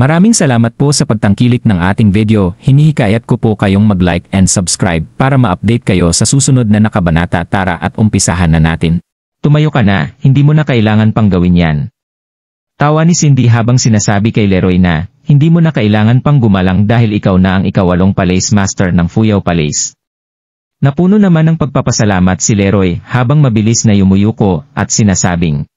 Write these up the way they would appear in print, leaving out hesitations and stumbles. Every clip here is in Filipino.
Maraming salamat po sa pagtangkilik ng ating video. Hinihikayat ko po kayong mag-like and subscribe para ma-update kayo sa susunod na nakabanata. Tara at umpisahan na natin. Tumayo ka na, hindi mo na kailangan pang gawin yan. Tawa ni Cindy habang sinasabi kay Leroy na, hindi mo na kailangan pang gumalang dahil ikaw na ang ika-8 Palace Master ng Fuyao Palace. Napuno naman ng pagpapasalamat si Leroy habang mabilis na yumuyuko at sinasabing,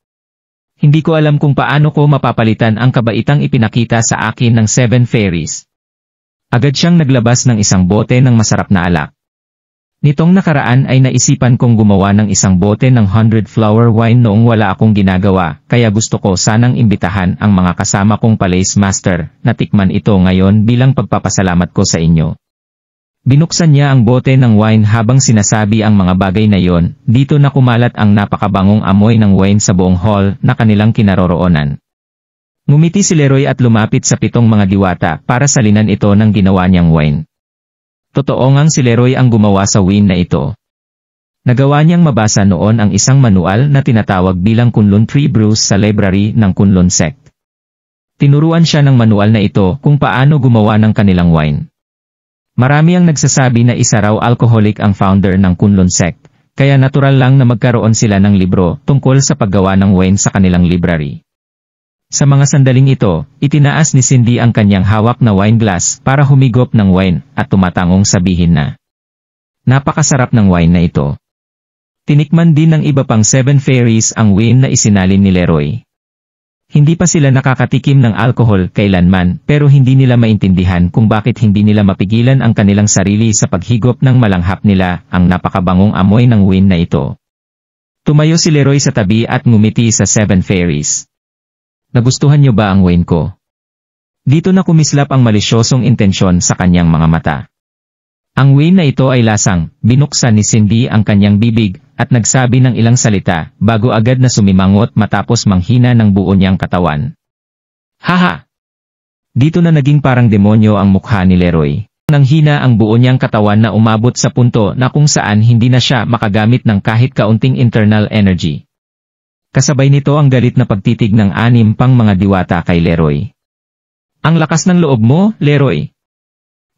hindi ko alam kung paano ko mapapalitan ang kabaitang ipinakita sa akin ng 7 fairies. Agad siyang naglabas ng isang bote ng masarap na alak. Nitong nakaraan ay naisipan kong gumawa ng isang bote ng 100 flower wine noong wala akong ginagawa, kaya gusto ko sanang imbitahan ang mga kasama kong Palace Master na tikman ito ngayon bilang pagpapasalamat ko sa inyo. Binuksan niya ang bote ng wine habang sinasabi ang mga bagay na yon, dito na kumalat ang napakabangong amoy ng wine sa buong hall na kanilang kinaroroonan. Ngumiti si Leroy at lumapit sa 7 mga diwata para salinan ito ng ginawa niyang wine. Totoo ngang si Leroy ang gumawa sa wine na ito. Nagawa niyang mabasa noon ang isang manual na tinatawag bilang Kunlun Tree Brews sa library ng Kunlun Sect. Tinuruan siya ng manual na ito kung paano gumawa ng kanilang wine. Marami ang nagsasabi na isa raw alcoholic ang founder ng Kunlun Sect, kaya natural lang na magkaroon sila ng libro tungkol sa paggawa ng wine sa kanilang library. Sa mga sandaling ito, itinaas ni Cindy ang kanyang hawak na wine glass para humigop ng wine at tumatangong sabihin na, napakasarap ng wine na ito. Tinikman din ng iba pang 7 fairies ang wine na isinalin ni Leroy. Hindi pa sila nakakatikim ng alcohol kailanman pero hindi nila maintindihan kung bakit hindi nila mapigilan ang kanilang sarili sa paghigop ng malanghap nila ang napakabangong amoy ng wine na ito. Tumayo si Leroy sa tabi at ngumiti sa 7 fairies. Nagustuhan niyo ba ang wine ko? Dito na kumislap ang malisyosong intensyon sa kanyang mga mata. Ang wine na ito ay lasang, binuksan ni Cindy ang kanyang bibig, at nagsabi ng ilang salita, bago agad na sumimangot matapos manghina ng buo niyang katawan. Haha! Dito na naging parang demonyo ang mukha ni Leroy. Nanghina ang buo niyang katawan na umabot sa punto na kung saan hindi na siya makagamit ng kahit kaunting internal energy. Kasabay nito ang galit na pagtitig ng 6 pang mga diwata kay Leroy. Ang lakas ng loob mo, Leroy!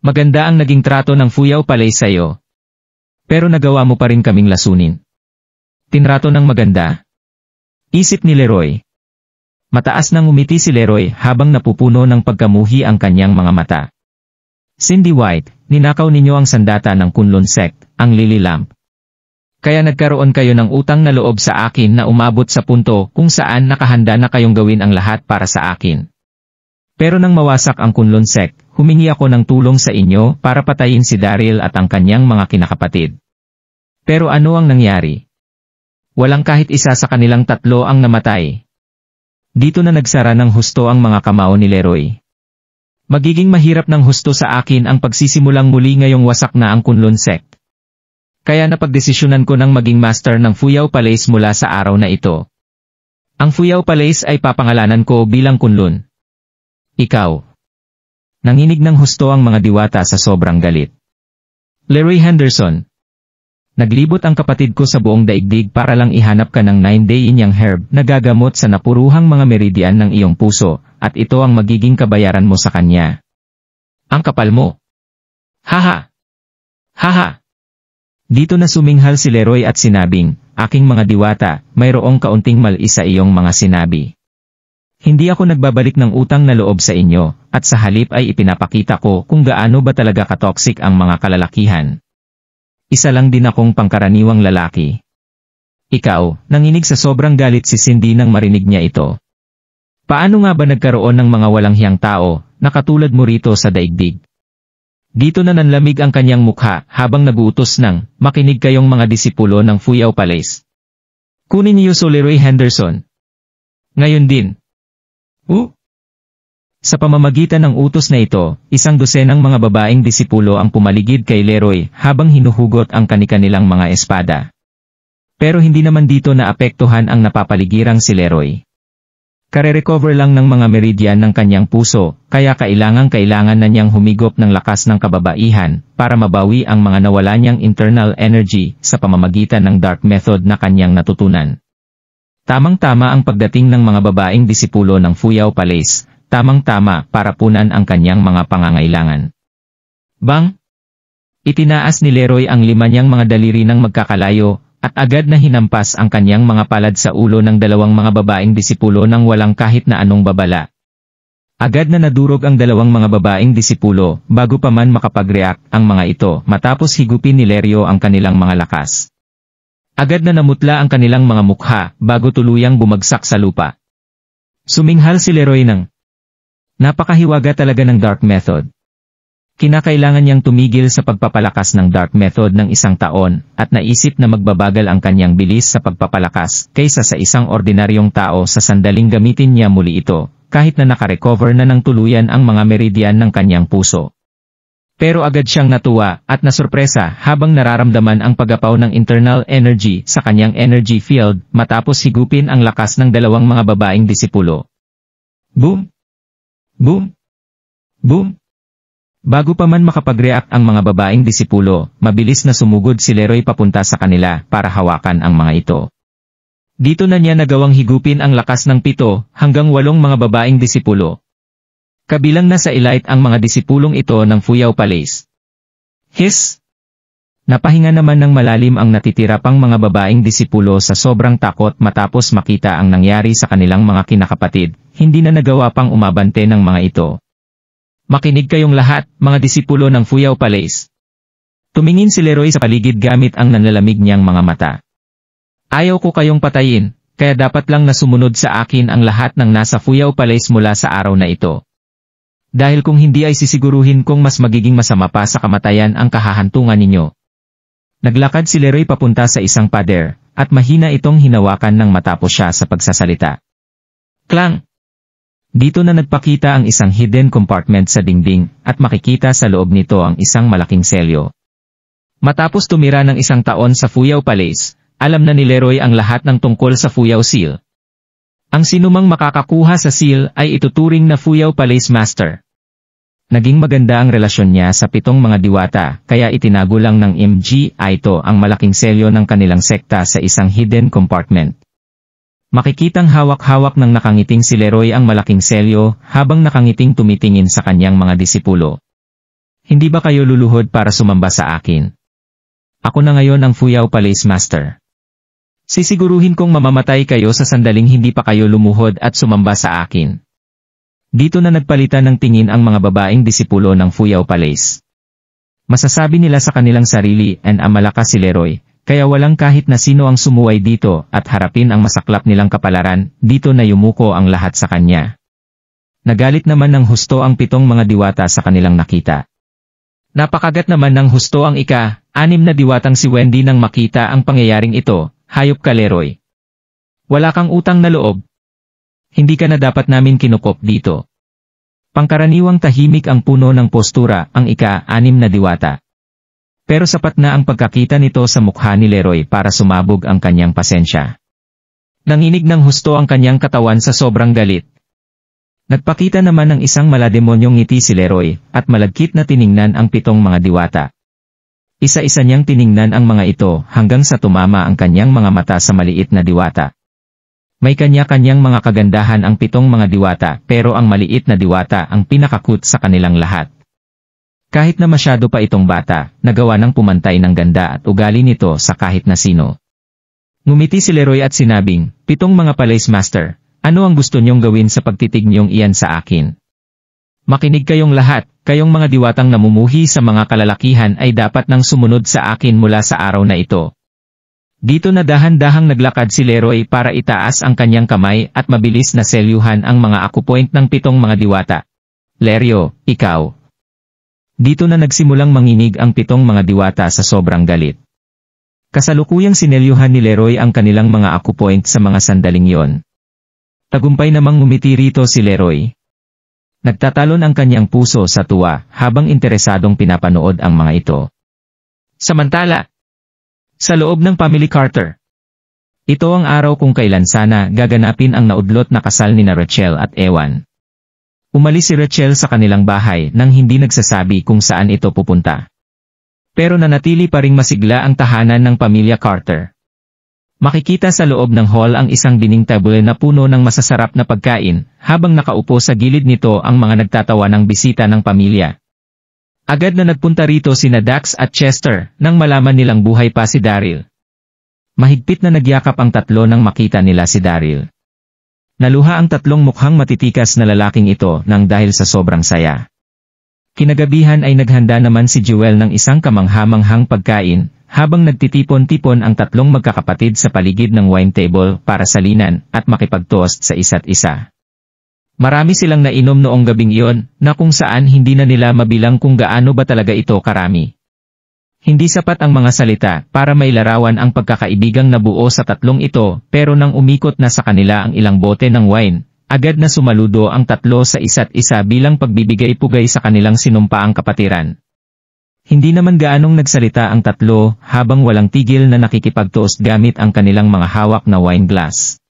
Maganda ang naging trato ng Fuyao Palace sa'yo. Pero nagawa mo pa rin kaming lasunin. Tinrato ng maganda? Isip ni Leroy. Mataas nang umiti si Leroy habang napupuno ng pagkamuhi ang kanyang mga mata. Cindy White, ninakaw ninyo ang sandata ng Kunlun Sect, ang Lily Lamp. Kaya nagkaroon kayo ng utang na loob sa akin na umabot sa punto kung saan nakahanda na kayong gawin ang lahat para sa akin. Pero nang mawasak ang Kunlun Sect, humingi ako ng tulong sa inyo para patayin si Daryl at ang kanyang mga kinakapatid. Pero ano ang nangyari? Walang kahit isa sa kanilang 3 ang namatay. Dito na nagsara ng husto ang mga kamao ni Leroy. Magiging mahirap ng husto sa akin ang pagsisimulang muli ngayong wasak na ang Kunlun Sect. Kaya napagdesisyonan ko ng maging master ng Fuyao Palace mula sa araw na ito. Ang Fuyao Palace ay papangalanan ko bilang Kunlun. Ikaw. Nanginig ng husto ang mga diwata sa sobrang galit. Leroy Henderson. Naglibot ang kapatid ko sa buong daigdig para lang ihanap ka ng 9-day inyang herb na gagamot sa napuruhang mga meridian ng iyong puso, at ito ang magiging kabayaran mo sa kanya. Ang kapal mo. Haha! Haha! Dito na suminghal si Leroy at sinabing, aking mga diwata, mayroong kaunting mali sa iyong mga sinabi. Hindi ako nagbabalik ng utang na loob sa inyo, at sa halip ay ipinapakita ko kung gaano ba talaga katoksik ang mga kalalakihan. Isa lang din akong pangkaraniwang lalaki. Ikaw, nanginig sa sobrang galit si Cindy nang marinig niya ito. Paano nga ba nagkaroon ng mga walang hiyang tao, na katulad mo rito sa daigdig? Dito na nanlamig ang kanyang mukha habang naguutos ng, makinig kayong mga disipulo ng Fuyao Palace. Kunin niyo si Leroy Henderson. Ngayon din. Sa pamamagitan ng utos na ito, 100 mga babaeng disipulo ang pumaligid kay Leroy habang hinuhugot ang kani-kanilang mga espada. Pero hindi naman dito naapektuhan ang napapaligirang si Leroy. Kare-recover lang ng mga meridian ng kanyang puso, kaya kailangan na niyang humigop ng lakas ng kababaihan para mabawi ang mga nawala niyang internal energy sa pamamagitan ng dark method na kanyang natutunan. Tamang-tama ang pagdating ng mga babaeng disipulo ng Fuyao Palace, tamang-tama para punan ang kanyang mga pangangailangan. Bang! Itinaas ni Leroy ang 5 niyang mga daliri ng magkakalayo, at agad na hinampas ang kanyang mga palad sa ulo ng 2 mga babaeng disipulo nang walang kahit na anong babala. Agad na nadurog ang 2 mga babaeng disipulo bago pa man makapag-react ang mga ito matapos higupin ni Lerio ang kanilang mga lakas. Agad na namutla ang kanilang mga mukha bago tuluyang bumagsak sa lupa. Suminghal si Leroy ng napakahiwaga talaga ng Dark Method. Kinakailangan niyang tumigil sa pagpapalakas ng Dark Method ng 1 taon at naisip na magbabagal ang kanyang bilis sa pagpapalakas kaysa sa isang ordinaryong tao sa sandaling gamitin niya muli ito, kahit na nakarecover na ng tuluyan ang mga meridian ng kanyang puso. Pero agad siyang natuwa at nasurpresa habang nararamdaman ang pagapaw ng internal energy sa kanyang energy field matapos higupin ang lakas ng 2 mga babaeng disipulo. Boom! Boom! Boom! Bago pa man makapag-react ang mga babaeng disipulo, mabilis na sumugod si Leroy papunta sa kanila para hawakan ang mga ito. Dito na niya nagawang higupin ang lakas ng 7 hanggang 8 mga babaeng disipulo. Kabilang na sa elite ang mga disipulong ito ng Fuyao Palace. Hiss! Napahinga naman ng malalim ang natitira pang mga babaeng disipulo sa sobrang takot matapos makita ang nangyari sa kanilang mga kinakapatid, hindi na nagawa pang umabante ng mga ito. Makinig kayong lahat, mga disipulo ng Fuyao Palace. Tumingin si Leroy sa paligid gamit ang nanlalamig niyang mga mata. Ayaw ko kayong patayin, kaya dapat lang na sumunod sa akin ang lahat ng nasa Fuyao Palace mula sa araw na ito. Dahil kung hindi ay sisiguruhin kong mas magiging masama pa sa kamatayan ang kahahantungan ninyo. Naglakad si Leroy papunta sa isang pader, at mahina itong hinawakan nang matapos siya sa pagsasalita. Klang! Dito na nagpakita ang isang hidden compartment sa dingding, at makikita sa loob nito ang isang malaking selyo. Matapos tumira ng 1 taon sa Fuyao Palace, alam na ni Leroy ang lahat ng tungkol sa Fuyao Seal. Ang sinumang makakakuha sa seal ay ituturing na Fuyao Palace Master. Naging maganda ang relasyon niya sa 7 mga diwata, kaya itinago lang ng MGI ito ang malaking selyo ng kanilang sekta sa isang hidden compartment. Makikitang hawak-hawak ng nakangiting si Leroy ang malaking selyo habang nakangiting tumitingin sa kanyang mga disipulo. Hindi ba kayo luluhod para sumamba sa akin? Ako na ngayon ang Fuyao Palace Master. Sisiguruhin kong mamamatay kayo sa sandaling hindi pa kayo lumuhod at sumamba sa akin. Dito na nagpalitan ng tingin ang mga babaeng disipulo ng Fuyao Palace. Masasabi nila sa kanilang sarili and malakas si Leroy. Kaya walang kahit na sino ang sumuway dito at harapin ang masaklap nilang kapalaran, dito na yumuko ang lahat sa kanya. Nagalit naman ng husto ang 7 mga diwata sa kanilang nakita. Napakagat naman ng husto ang 6 na diwatang si Wendy nang makita ang pangyayaring ito, hayop ka Leroy. Wala kang utang na loob. Hindi ka na dapat namin kinukop dito. Pangkaraniwang tahimik ang puno ng postura ang 6 na diwata. Pero sapat na ang pagkakita nito sa mukha ni Leroy para sumabog ang kanyang pasensya. Nanginig ng husto ang kanyang katawan sa sobrang galit. Nagpakita naman ng isang malademonyong ngiti si Leroy, at malagkit na tiningnan ang 7 mga diwata. Isa-isa niyang tiningnan ang mga ito hanggang sa tumama ang kanyang mga mata sa maliit na diwata. May kanya-kanyang mga kagandahan ang 7 mga diwata pero ang maliit na diwata ang pinakakut sa kanilang lahat. Kahit na masyado pa itong bata, nagawa ng pumantay ng ganda at ugali nito sa kahit na sino. Ngumiti si Leroy at sinabing, 7 mga Palace Master, ano ang gusto niyong gawin sa pagtitig niyong iyan sa akin? Makinig kayong lahat, kayong mga diwatang namumuhi sa mga kalalakihan ay dapat nang sumunod sa akin mula sa araw na ito. Dito na dahan-dahang naglakad si Leroy para itaas ang kanyang kamay at mabilis na selyuhan ang mga akupoint ng 7 mga diwata. Lerio, ikaw. Dito na nagsimulang manginig ang 7 mga diwata sa sobrang galit. Kasalukuyang sinelyuhan ni Leroy ang kanilang mga akupoint sa mga sandaling yon. Tagumpay namang ngumiti rito si Leroy. Nagtatalon ang kanyang puso sa tuwa habang interesadong pinapanood ang mga ito. Samantala, sa loob ng Family Carter. Ito ang araw kung kailan sana gaganapin ang naudlot na kasal ni Rachel at Ewan. Umalis si Rachel sa kanilang bahay nang hindi nagsasabi kung saan ito pupunta. Pero nanatili pa ring masigla ang tahanan ng pamilya Carter. Makikita sa loob ng hall ang isang dining table na puno ng masasarap na pagkain, habang nakaupo sa gilid nito ang mga nagtatawa ng bisita ng pamilya. Agad na nagpunta rito sina Dax at Chester nang malaman nilang buhay pa si Daryl. Mahigpit na nagyakap ang tatlo nang makita nila si Daryl. Naluha ang tatlong mukhang matitikas na lalaking ito nang dahil sa sobrang saya. Kinagabihan ay naghanda naman si Jewel ng isang kamangha-manghang pagkain, habang nagtitipon-tipon ang tatlong magkakapatid sa paligid ng wine table para salinan at makipag-toast sa isa't isa. Marami silang nainom noong gabing iyon, na kung saan hindi na nila mabilang kung gaano ba talaga ito karami. Hindi sapat ang mga salita para mailarawan ang pagkakaibigang nabuo sa tatlong ito, pero nang umikot na sa kanila ang ilang bote ng wine, agad na sumaludo ang tatlo sa isa't isa bilang pagbibigay-pugay sa kanilang sinumpaang kapatiran. Hindi naman gaanong nagsalita ang tatlo habang walang tigil na nakikipagtoast gamit ang kanilang mga hawak na wine glass.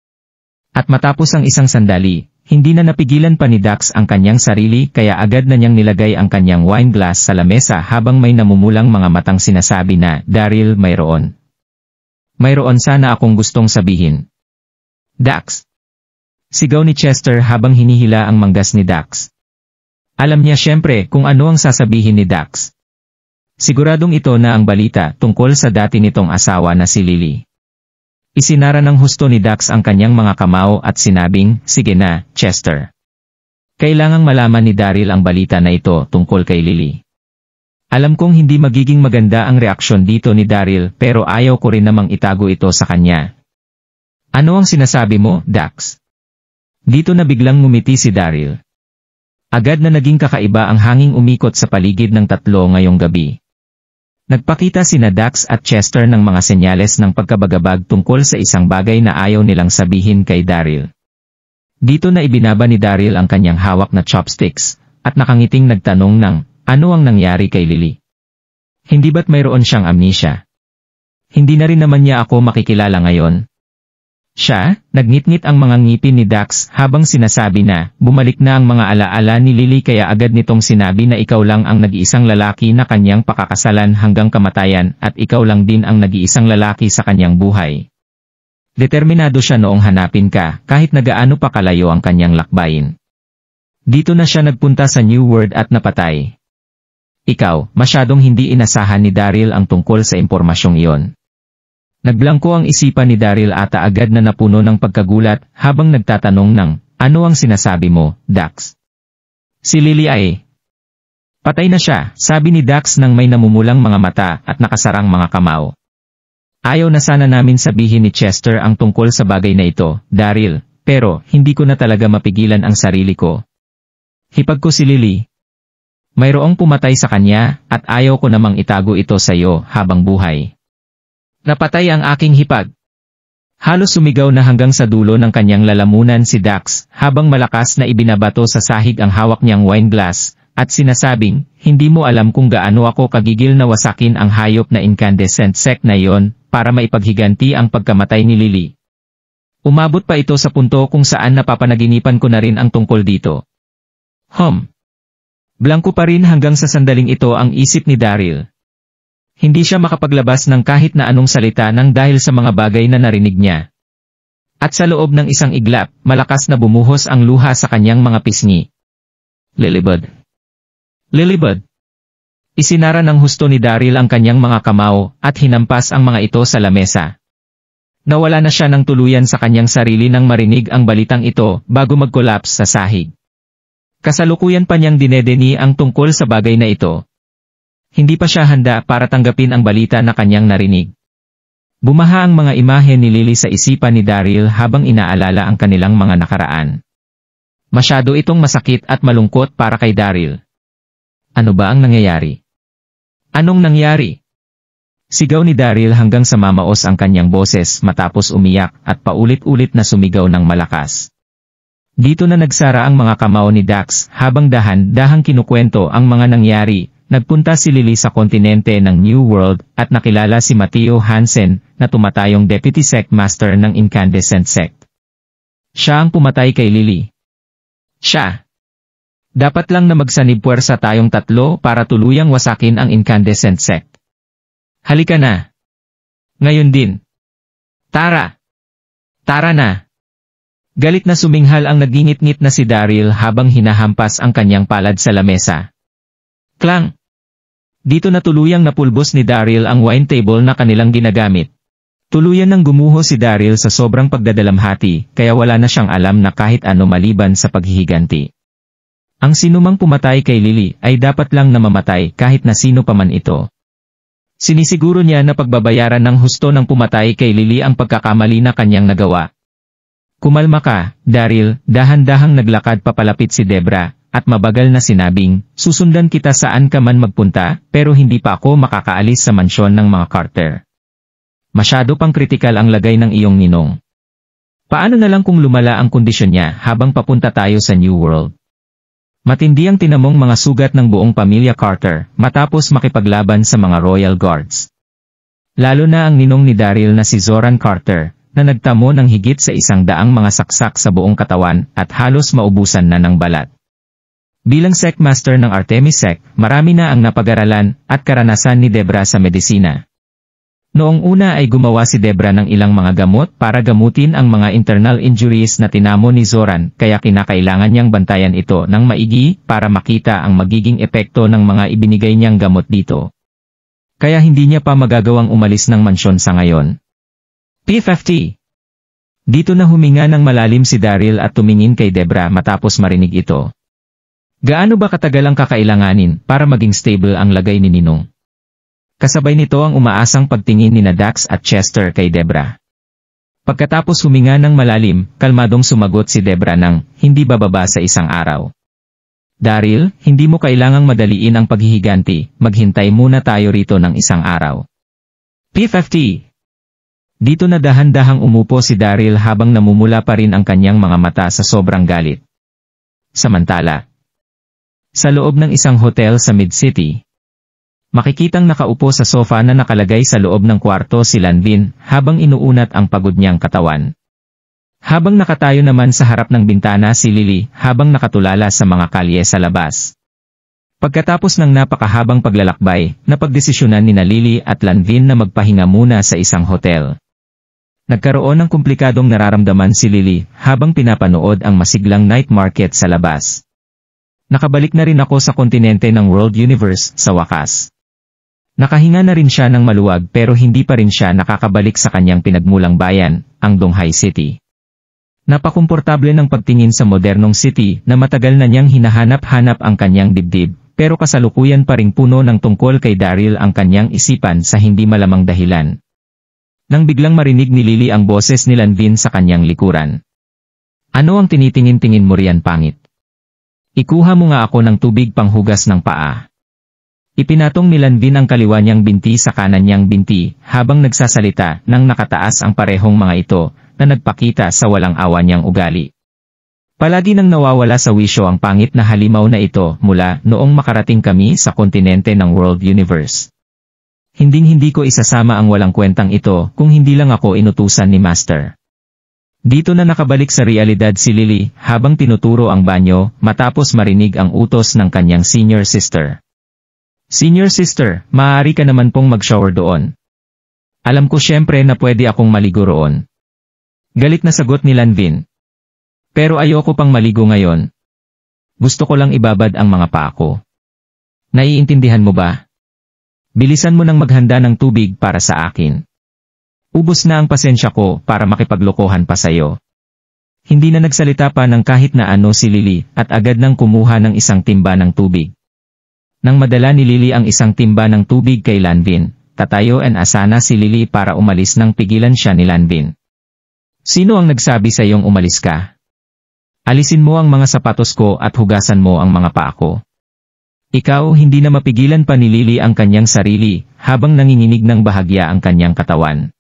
At matapos ang isang sandali, hindi na napigilan pa ni Dax ang kanyang sarili kaya agad na niyang nilagay ang kanyang wine glass sa lamesa habang may namumulang mga matang sinasabi na, "Daryl, mayroon. Mayroon sana akong gustong sabihin." "Dax!" Sigaw ni Chester habang hinihila ang manggas ni Dax. Alam niya siyempre kung ano ang sasabihin ni Dax. Siguradong ito na ang balita tungkol sa dati nitong asawa na si Lily. Isinara ng husto ni Dax ang kanyang mga kamao at sinabing, "Sige na, Chester. Kailangang malaman ni Daryl ang balita na ito tungkol kay Lily." Alam kong hindi magiging maganda ang reaksyon dito ni Daryl pero ayaw ko rin namang itago ito sa kanya. "Ano ang sinasabi mo, Dax?" Dito na biglang ngumiti si Daryl. Agad na naging kakaiba ang hanging umikot sa paligid ng tatlo ngayong gabi. Nagpakita sina Dax at Chester ng mga senyales ng pagkabagabag tungkol sa isang bagay na ayaw nilang sabihin kay Daryl. Dito na ibinaba ni Daryl ang kanyang hawak na chopsticks, at nakangiting nagtanong ng, "Ano ang nangyari kay Lily? Hindi ba't mayroon siyang amnesia? Hindi na rin naman niya ako makikilala ngayon?" Siya, nagngit-ngit ang mga ngipin ni Dax habang sinasabi na, bumalik na ang mga alaala ni Lily kaya agad nitong sinabi na ikaw lang ang nag-iisang lalaki na kanyang pakakasalan hanggang kamatayan at ikaw lang din ang nag-iisang lalaki sa kanyang buhay. Determinado siya noong hanapin ka kahit nagaano pa kalayo ang kanyang lakbayin. Dito na siya nagpunta sa New World at napatay. Ikaw, masyadong hindi inasahan ni Daryl ang tungkol sa impormasyong iyon. Naglangko ang isipan ni Daryl ata agad na napuno ng pagkagulat habang nagtatanong ng, "Ano ang sinasabi mo, Dax?" "Si Lily ay patay na siya," sabi ni Dax nang may namumulang mga mata at nakasarang mga kamao. "Ayaw na sana namin sabihin ni Chester ang tungkol sa bagay na ito, Daryl, pero hindi ko na talaga mapigilan ang sarili ko. Hipag ko si Lily. Mayroong pumatay sa kanya at ayaw ko namang itago ito sa iyo habang buhay. Napatay ang aking hipag." Halos sumigaw na hanggang sa dulo ng kanyang lalamunan si Dax habang malakas na ibinabato sa sahig ang hawak niyang wine glass at sinasabing, "Hindi mo alam kung gaano ako kagigil na wasakin ang hayop na incandescent sect na iyon para maipaghiganti ang pagkamatay ni Lily. Umabot pa ito sa punto kung saan napapanaginipan ko na rin ang tungkol dito." Blanko pa rin hanggang sa sandaling ito ang isip ni Daryl. Hindi siya makapaglabas ng kahit na anong salita nang dahil sa mga bagay na narinig niya. At sa loob ng isang iglap, malakas na bumuhos ang luha sa kanyang mga pisngi. "Lilybud! Lilybud!" Isinara ng husto ni Daryl ang kanyang mga kamao at hinampas ang mga ito sa lamesa. Nawala na siya ng tuluyan sa kanyang sarili nang marinig ang balitang ito bago mag-collapse sa sahig. Kasalukuyan pa niyang dinedeni ang tungkol sa bagay na ito. Hindi pa siya handa para tanggapin ang balita na kanyang narinig. Bumaha ang mga imahe ni Lily sa isipan ni Daryl habang inaalala ang kanilang mga nakaraan. Masyado itong masakit at malungkot para kay Daryl. Ano ba ang nangyayari? Anong nangyari? Sigaw ni Daryl hanggang sa mamaos ang kanyang boses matapos umiyak at paulit-ulit na sumigaw ng malakas. Dito na nagsara ang mga kamao ni Dax habang dahan-dahang kinukwento ang mga nangyari. Nagpunta si Lily sa kontinente ng New World at nakilala si Matteo Hansen na tumatayong Deputy Sect Master ng Incandescent Sect. Siya ang pumatay kay Lily. Siya. Dapat lang na magsanib puwersa tayong tatlo para tuluyang wasakin ang Incandescent Sect. Halika na. Ngayon din. Tara! Tara na! Galit na suminghal ang nagingit-ngit na si Daryl habang hinahampas ang kanyang palad sa lamesa. Klang! Dito na tuluyang napulbos ni Daryl ang wine table na kanilang ginagamit. Tuluyan nang gumuho si Daryl sa sobrang pagdadalamhati, kaya wala na siyang alam na kahit ano maliban sa paghihiganti. Ang sinumang pumatay kay Lily ay dapat lang na mamatay kahit na sino pa man ito. Sinisiguro niya na pagbabayaran ng husto ng pumatay kay Lily ang pagkakamali na kanyang nagawa. Kumalma ka, Daryl, dahan-dahang naglakad papalapit si Debra, at mabagal na sinabing, susundan kita saan ka man magpunta, pero hindi pa ako makakaalis sa mansyon ng mga Carter. Masyado pang kritikal ang lagay ng iyong ninong. Paano na lang kung lumala ang kondisyon niya habang papunta tayo sa New World? Matindi ang tinamong mga sugat ng buong pamilya Carter matapos makipaglaban sa mga Royal Guards. Lalo na ang ninong ni Daryl na si Zoran Carter, na nagtamo ng higit sa 100 mga saksak sa buong katawan at halos maubusan na ng balat. Bilang Secmaster ng Artemis Sect, marami na ang napag-aralan at karanasan ni Debra sa medisina. Noong una ay gumawa si Debra ng ilang mga gamot para gamutin ang mga internal injuries na tinamo ni Zoran, kaya kinakailangan niyang bantayan ito ng maigi para makita ang magiging epekto ng mga ibinigay niyang gamot dito. Kaya hindi niya pa magagawang umalis ng mansyon sa ngayon. P50. Dito na huminga ng malalim si Daryl at tumingin kay Debra matapos marinig ito. Gaano ba katagal ang kakailanganin para maging stable ang lagay ni Ninong? Kasabay nito ang umaasang pagtingin ni Dax at Chester kay Debra. Pagkatapos huminga ng malalim, kalmadong sumagot si Debra ng, hindi bababa sa isang araw. Daryl, hindi mo kailangang madaliin ang paghihiganti, maghintay muna tayo rito ng isang araw. P50. Dito na dahan-dahang umupo si Daryl habang namumula pa rin ang kanyang mga mata sa sobrang galit. Samantala, sa loob ng isang hotel sa Mid-City, makikitang nakaupo sa sofa na nakalagay sa loob ng kwarto si Lanvin habang inuunat ang pagod niyang katawan. Habang nakatayo naman sa harap ng bintana si Lily habang nakatulala sa mga kalye sa labas. Pagkatapos ng napakahabang paglalakbay, napagdesisyonan ni Lily at Lanvin na magpahinga muna sa isang hotel. Nagkaroon ng komplikadong nararamdaman si Lily habang pinapanood ang masiglang night market sa labas. Nakabalik na rin ako sa kontinente ng World Universe sa wakas. Nakahinga na rin siya ng maluwag pero hindi pa rin siya nakakabalik sa kanyang pinagmulang bayan, ang Donghai City. Napakomportable ng pagtingin sa modernong city na matagal na niyang hinahanap-hanap ang kanyang dibdib, pero kasalukuyan pa ring puno ng tungkol kay Daryl ang kanyang isipan sa hindi malamang dahilan. Nang biglang marinig ni Lily ang boses ni Lanvin sa kanyang likuran. Ano ang tinitingin-tingin mo riyan, pangit? Ikuha mo nga ako ng tubig panghugas ng paa. Ipinatong ni Lanvin ang kaliwa niyang binti sa kanan niyang binti habang nagsasalita nang nakataas ang parehong mga ito na nagpakita sa walang awa niyang ugali. Palagi nang nawawala sa wisyo ang pangit na halimaw na ito mula noong makarating kami sa kontinente ng World Universe. Hinding-hindi ko isasama ang walang kwentang ito kung hindi lang ako inutusan ni Master. Dito na nakabalik sa realidad si Lily habang tinuturo ang banyo matapos marinig ang utos ng kanyang senior sister. Senior sister, maaari ka naman pong mag-shower doon. Alam ko syempre na pwede akong maligo roon. Galit na sagot ni Lanvin. Pero ayoko pang maligo ngayon. Gusto ko lang ibabad ang mga paa ko. Naiintindihan mo ba? Bilisan mo nang maghanda ng tubig para sa akin. Ubos na ang pasensya ko para makipaglokohan pa sayo. Hindi na nagsalita pa ng kahit na ano si Lily at agad nang kumuha ng isang timba ng tubig. Nang madala ni Lily ang isang timba ng tubig kay Lanvin, tatayo and asana si Lily para umalis nang pigilan siya ni Lanvin. Sino ang nagsabi sa iyong umalis ka? Alisin mo ang mga sapatos ko at hugasan mo ang mga paa ko. Ikaw, hindi na mapigilan pa ni Lily ang kanyang sarili habang nanginginig ng bahagya ang kanyang katawan.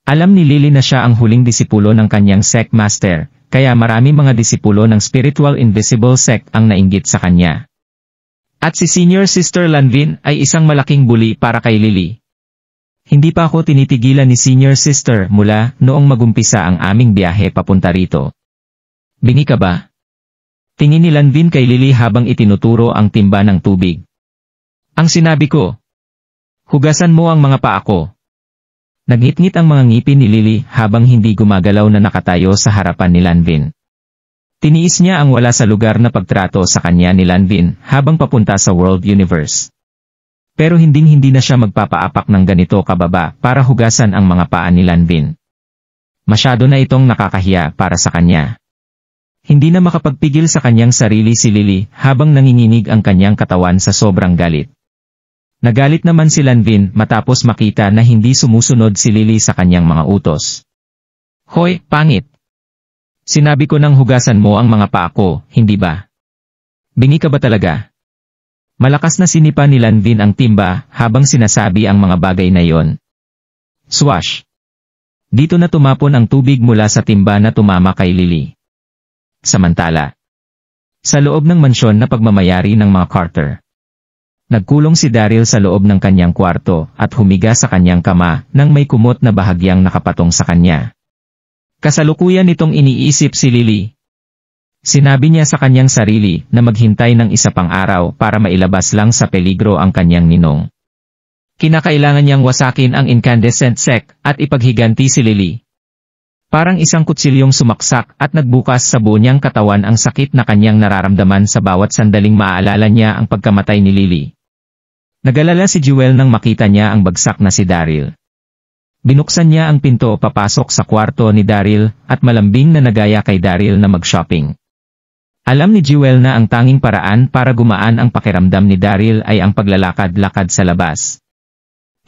Alam ni Lily na siya ang huling disipulo ng kanyang sect master, kaya marami mga disipulo ng Spiritual Invisible Sect ang nainggit sa kanya. At si Senior Sister Lanvin ay isang malaking bully para kay Lily. Hindi pa ako tinitigilan ni Senior Sister mula noong magumpisa ang aming biyahe papunta rito. Bingi ka ba? Tingin ni Lanvin kay Lily habang itinuturo ang timba ng tubig. Ang sinabi ko, hugasan mo ang mga paa ko. Nagngit-ngit ang mga ngipin ni Lily habang hindi gumagalaw na nakatayo sa harapan ni Lanvin. Tiniis niya ang wala sa lugar na pagtrato sa kanya ni Lanvin habang papunta sa World Universe. Pero hinding-hindi na siya magpapaapak ng ganito kababa para hugasan ang mga paa ni Lanvin. Masyado na itong nakakahiya para sa kanya. Hindi na makapagpigil sa kanyang sarili si Lily habang nanginginig ang kanyang katawan sa sobrang galit. Nagalit naman si Lanvin matapos makita na hindi sumusunod si Lily sa kanyang mga utos. Hoy, pangit! Sinabi ko nang hugasan mo ang mga paa ko, hindi ba? Bingi ka ba talaga? Malakas na sinipa ni Lanvin ang timba habang sinasabi ang mga bagay na yon. Swash! Dito na tumapon ang tubig mula sa timba na tumama kay Lily. Samantala, sa loob ng mansyon na pagmamayari ng mga Carter, nagkulong si Daryl sa loob ng kanyang kwarto at humiga sa kanyang kama nang may kumot na bahagyang nakapatong sa kanya. Kasalukuyan nitong iniisip si Lily. Sinabi niya sa kanyang sarili na maghintay ng isa pang araw para mailabas lang sa peligro ang kanyang ninong. Kinakailangan niyang wasakin ang incandescent sec at ipaghiganti si Lily. Parang isang kutsilyong sumaksak at nagbukas sa buo niyang katawan ang sakit na kanyang nararamdaman sa bawat sandaling maaalala niya ang pagkamatay ni Lily. Nagalala si Jewel nang makita niya ang bagsak na si Daryl. Binuksan niya ang pinto papasok sa kwarto ni Daryl at malambing na nagaya kay Daryl na mag-shopping. Alam ni Jewel na ang tanging paraan para gumaan ang pakiramdam ni Daryl ay ang paglalakad-lakad sa labas.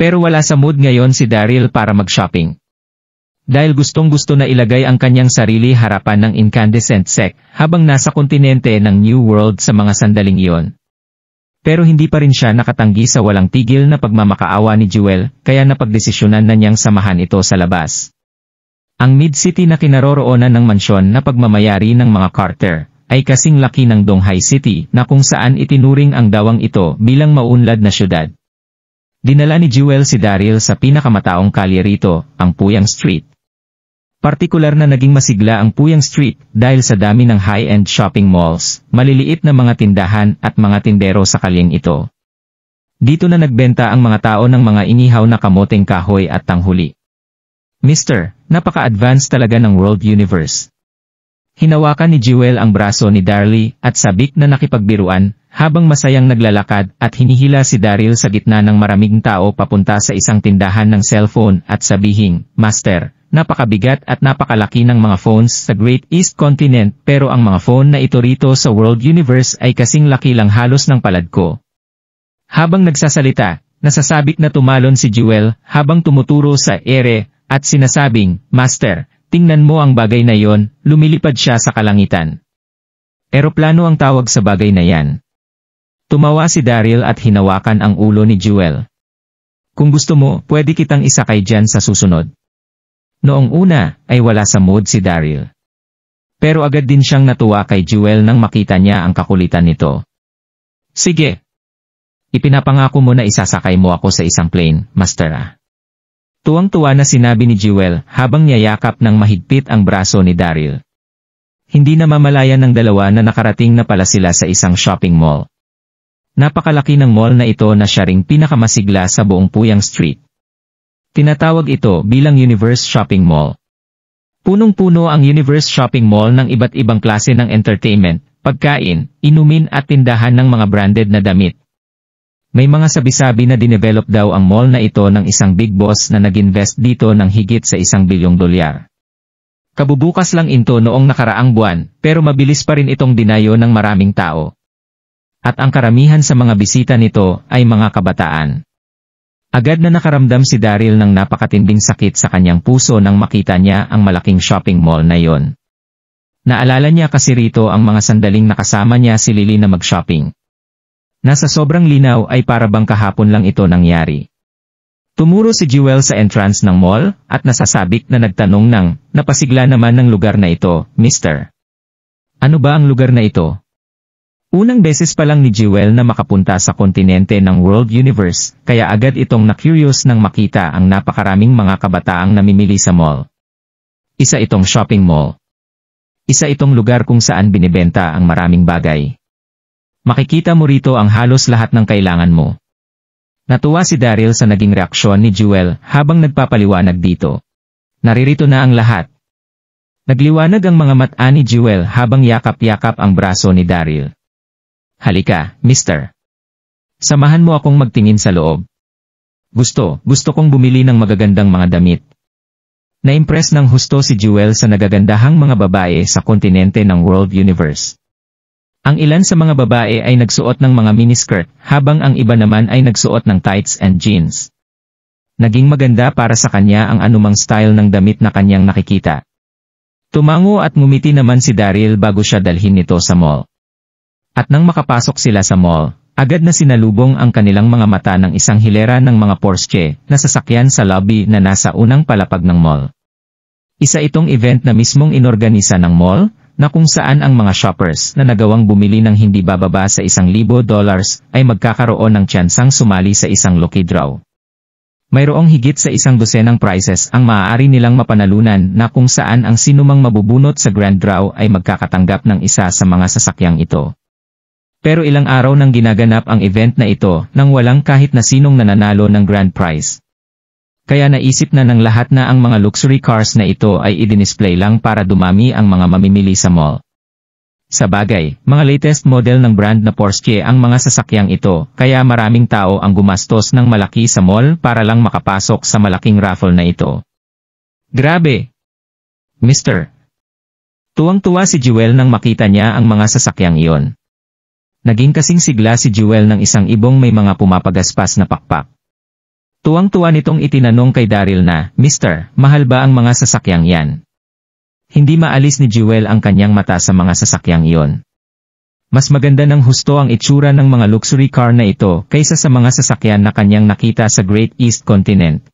Pero wala sa mood ngayon si Daryl para mag-shopping. Dahil gustong-gusto na ilagay ang kanyang sarili harapan ng incandescent sec habang nasa kontinente ng New World sa mga sandaling iyon. Pero hindi pa rin siya nakatanggi sa walang tigil na pagmamakaawa ni Jewel, kaya napagdesisyonan na niyang samahan ito sa labas. Ang Mid-City na kinaroroonan ng mansyon na pagmamayari ng mga Carter, ay kasing laki ng Donghai City na kung saan itinuring ang dawang ito bilang maunlad na syudad. Dinala ni Jewel si Daryl sa pinakamataong kalye rito, ang Puyang Street. Partikular na naging masigla ang Puyang Street dahil sa dami ng high-end shopping malls, maliliit na mga tindahan at mga tindero sa kalyeng ito. Dito na nagbenta ang mga tao ng mga inihaw na kamoteng kahoy at tanghuli. Mister, napaka-advanced talaga ng World Universe. Hinawakan ni Jewel ang braso ni Darlie at sabik na nakipagbiruan, habang masayang naglalakad at hinihila si Daryl sa gitna ng maraming tao papunta sa isang tindahan ng cellphone at sabihing, Master, napakabigat at napakalaki ng mga phones sa Great East Continent pero ang mga phone na ito rito sa World Universe ay kasing laki lang halos ng palad ko. Habang nagsasalita, nasasabik na tumalon si Jewel habang tumuturo sa ere at sinasabing, Master, tingnan mo ang bagay na yon, lumilipad siya sa kalangitan. Eroplano ang tawag sa bagay na yan. Tumawa si Daryl at hinawakan ang ulo ni Jewel. Kung gusto mo, pwede kitang isakay dyan sa susunod. Noong una, ay wala sa mood si Daryl. Pero agad din siyang natuwa kay Jewel nang makita niya ang kakulitan nito. Sige. Ipinapangako mo na isasakay mo ako sa isang plane, Master. Tuwang-tuwa na sinabi ni Jewel habang niyayakap ng mahigpit ang braso ni Daryl. Hindi na mamalayan ng dalawa na nakarating na pala sila sa isang shopping mall. Napakalaki ng mall na ito na siya ring pinakamasigla sa buong Puyang Street. Tinatawag ito bilang Universe Shopping Mall. Punong-puno ang Universe Shopping Mall ng iba't ibang klase ng entertainment, pagkain, inumin at tindahan ng mga branded na damit. May mga sabi-sabi na dinevelop daw ang mall na ito ng isang big boss na nag-invest dito ng higit sa $1 bilyong. Kabubukas lang ito noong nakaraang buwan, pero mabilis pa rin itong dinayo ng maraming tao. At ang karamihan sa mga bisita nito ay mga kabataan. Agad na nakaramdam si Daryl ng napakatinding sakit sa kanyang puso nang makita niya ang malaking shopping mall na yon. Naalala niya kasi rito ang mga sandaling nakasama niya si Lily na mag-shopping. Nasa sobrang linaw ay para bang kahapon lang ito nangyari. Tumuro si Jewel sa entrance ng mall at nasasabik na nagtanong ng, napasigla naman ng lugar na ito, Mister. Ano ba ang lugar na ito? Unang beses pa lang ni Jewel na makapunta sa kontinente ng World Universe, kaya agad itong na-curious nang makita ang napakaraming mga kabataang namimili sa mall. Isa itong shopping mall. Isa itong lugar kung saan binibenta ang maraming bagay. Makikita mo rito ang halos lahat ng kailangan mo. Natuwa si Daryl sa naging reaksyon ni Jewel habang nagpapaliwanag dito. Naririto na ang lahat. Nagliwanag ang mga mata ni Jewel habang yakap-yakap ang braso ni Daryl. Halika, mister. Samahan mo akong magtingin sa loob. Gusto kong bumili ng magagandang mga damit. Na-impress ng husto si Jewel sa nagagandahang mga babae sa kontinente ng World Universe. Ang ilan sa mga babae ay nagsuot ng mga miniskirt, habang ang iba naman ay nagsuot ng tights and jeans. Naging maganda para sa kanya ang anumang style ng damit na kanyang nakikita. Tumango at ngumiti naman si Daryl bago siya dalhin nito sa mall. At nang makapasok sila sa mall, agad na sinalubong ang kanilang mga mata ng isang hilera ng mga Porsche na sasakyan sa lobby na nasa unang palapag ng mall. Isa itong event na mismong inorganisa ng mall, na kung saan ang mga shoppers na nagawang bumili ng hindi bababa sa $1,000 ay magkakaroon ng tsansang sumali sa isang lucky draw. Mayroong higit sa 100 prizes ang maaari nilang mapanalunan na kung saan ang sinumang mabubunot sa grand draw ay magkakatanggap ng isa sa mga sasakyang ito. Pero ilang araw nang ginaganap ang event na ito nang walang kahit na sinong nananalo ng grand prize. Kaya naisip na ng lahat na ang mga luxury cars na ito ay i-display lang para dumami ang mga mamimili sa mall. Sa bagay, mga latest model ng brand na Porsche ang mga sasakyang ito, kaya maraming tao ang gumastos ng malaki sa mall para lang makapasok sa malaking raffle na ito. Grabe! Mister! Tuwang-tuwa si Jewel nang makita niya ang mga sasakyang iyon. Naging kasing sigla si Jewel ng isang ibong may mga pumapagaspas na pakpak. Tuwang-tuwa nitong itinanong kay Daryl na, Mister, mahal ba ang mga sasakyang yan? Hindi maalis ni Jewel ang kanyang mata sa mga sasakyang iyon. Mas maganda ng husto ang itsura ng mga luxury car na ito kaysa sa mga sasakyan na kanyang nakita sa Great East Continent.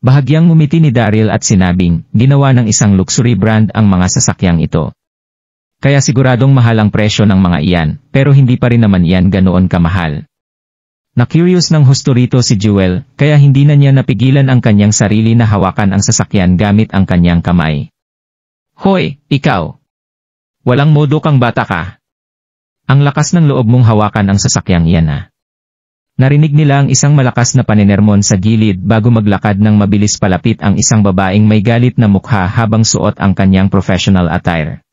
Bahagyang ngumiti ni Daryl at sinabing, ginawa ng isang luxury brand ang mga sasakyang ito. Kaya siguradong mahal ang presyo ng mga iyan, pero hindi pa rin naman iyan ganoon kamahal. Na-curious ng husto rito si Jewel, kaya hindi na niya napigilan ang kanyang sarili na hawakan ang sasakyan gamit ang kanyang kamay. Hoy, ikaw! Walang modo kang bata ka. Ang lakas ng loob mong hawakan ang sasakyang iyan ah. Narinig nila ang isang malakas na paninermon sa gilid bago maglakad ng mabilis palapit ang isang babaeng may galit na mukha habang suot ang kanyang professional attire.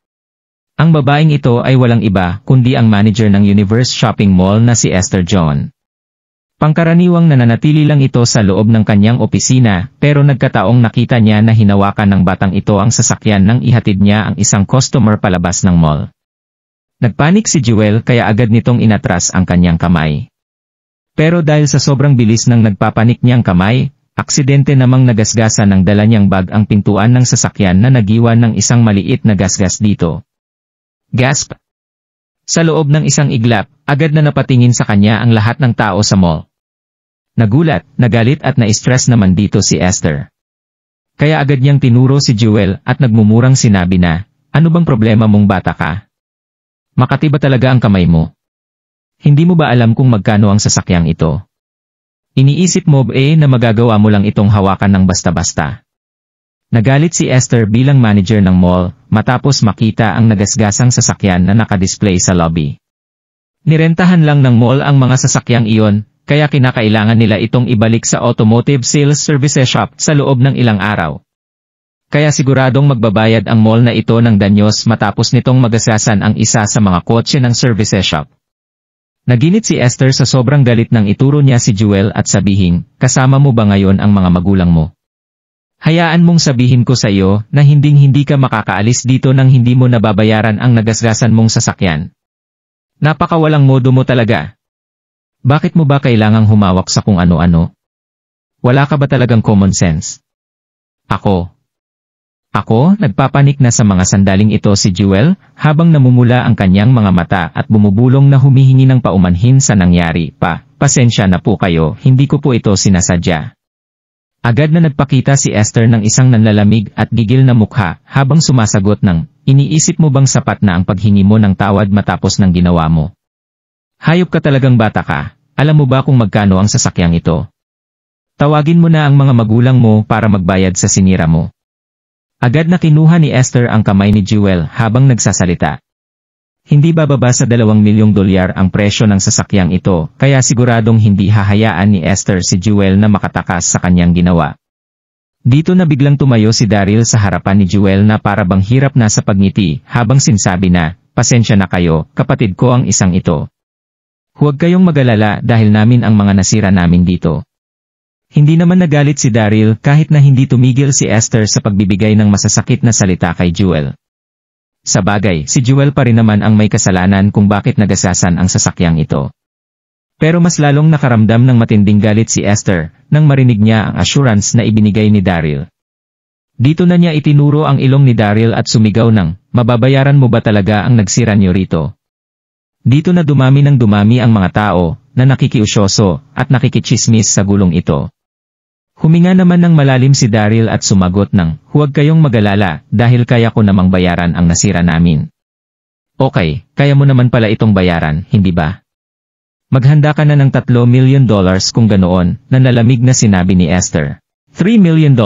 Ang babaeng ito ay walang iba kundi ang manager ng Universe Shopping Mall na si Esther John. Pangkaraniwang nananatili lang ito sa loob ng kanyang opisina, pero nagkataong nakita niya na hinawakan ng batang ito ang sasakyan nang ihatid niya ang isang customer palabas ng mall. Nagpanik si Jewel kaya agad nitong inatras ang kanyang kamay. Pero dahil sa sobrang bilis ng nagpapanik niyang kamay, aksidente namang nagasgasan ng dala niyang bag ang pintuan ng sasakyan na nagiwan ng isang maliit na gasgas dito. Gasp! Sa loob ng isang iglap, agad na napatingin sa kanya ang lahat ng tao sa mall. Nagulat, nagalit at na-stress naman dito si Esther. Kaya agad niyang tinuro si Jewel at nagmumurang sinabi na, ano bang problema mong bata ka? Makati ba talaga ang kamay mo? Hindi mo ba alam kung magkano ang sasakyang ito? Iniisip mo ba na magagawa mo lang itong hawakan ng basta-basta? Nagalit si Esther bilang manager ng mall matapos makita ang nagasgasang sasakyan na nakadisplay sa lobby. Nirentahan lang ng mall ang mga sasakyang iyon, kaya kinakailangan nila itong ibalik sa Automotive Sales Services Shop sa loob ng ilang araw. Kaya siguradong magbabayad ang mall na ito ng danyos matapos nitong magasgasan ang isa sa mga kotse ng services shop. Naginit si Esther sa sobrang galit nang ituro niya si Jewel at sabihin, kasama mo ba ngayon ang mga magulang mo? Hayaan mong sabihin ko sa iyo na hinding-hindi ka makakaalis dito nang hindi mo nababayaran ang nagasgasan mong sasakyan. Napakawalang modo mo talaga. Bakit mo ba kailangang humawak sa kung ano-ano? Wala ka ba talagang common sense? Ako, nagpapanik na sa mga sandaling ito si Jewel, habang namumula ang kanyang mga mata at bumubulong na humihingi ng paumanhin sa nangyari. Pasensya na po kayo, hindi ko po ito sinasadya. Agad na nagpakita si Esther ng isang nanlalamig at gigil na mukha, habang sumasagot ng, iniisip mo bang sapat na ang paghingi mo ng tawad matapos ng ginawa mo? Hayop ka talagang bata ka, alam mo ba kung magkano ang sasakyang ito? Tawagin mo na ang mga magulang mo para magbayad sa sinira mo. Agad na kinuha ni Esther ang kamay ni Jewel habang nagsasalita. Hindi bababa sa $2 milyong ang presyo ng sasakyang ito, kaya siguradong hindi hahayaan ni Esther si Jewel na makatakas sa kanyang ginawa. Dito na biglang tumayo si Daryl sa harapan ni Jewel na para bang hirap na sa pagngiti habang sinsabi na, "Pasensya na kayo, kapatid ko ang isang ito. Huwag kayong mag-alala dahil namin ang mga nasira namin dito." Hindi naman nagalit si Daryl kahit na hindi tumigil si Esther sa pagbibigay ng masasakit na salita kay Jewel. Sa bagay, si Jewel pa rin naman ang may kasalanan kung bakit nagasasan ang sasakyang ito. Pero mas lalong nakaramdam ng matinding galit si Esther nang marinig niya ang assurance na ibinigay ni Daryl. Dito na niya itinuro ang ilong ni Daryl at sumigaw ng, "Mababayaran mo ba talaga ang nagsira niyo rito?" Dito na dumami ng dumami ang mga tao na nakikiusyoso at nakikichismis sa gulong ito. Huminga naman ng malalim si Daryl at sumagot ng, "Huwag kayong mag-alala dahil kaya ko namang bayaran ang nasira namin." "Okay, kaya mo naman pala itong bayaran, hindi ba? Maghanda ka na ng $3 million kung ganoon," nanalamig na sinabi ni Esther. $3 million?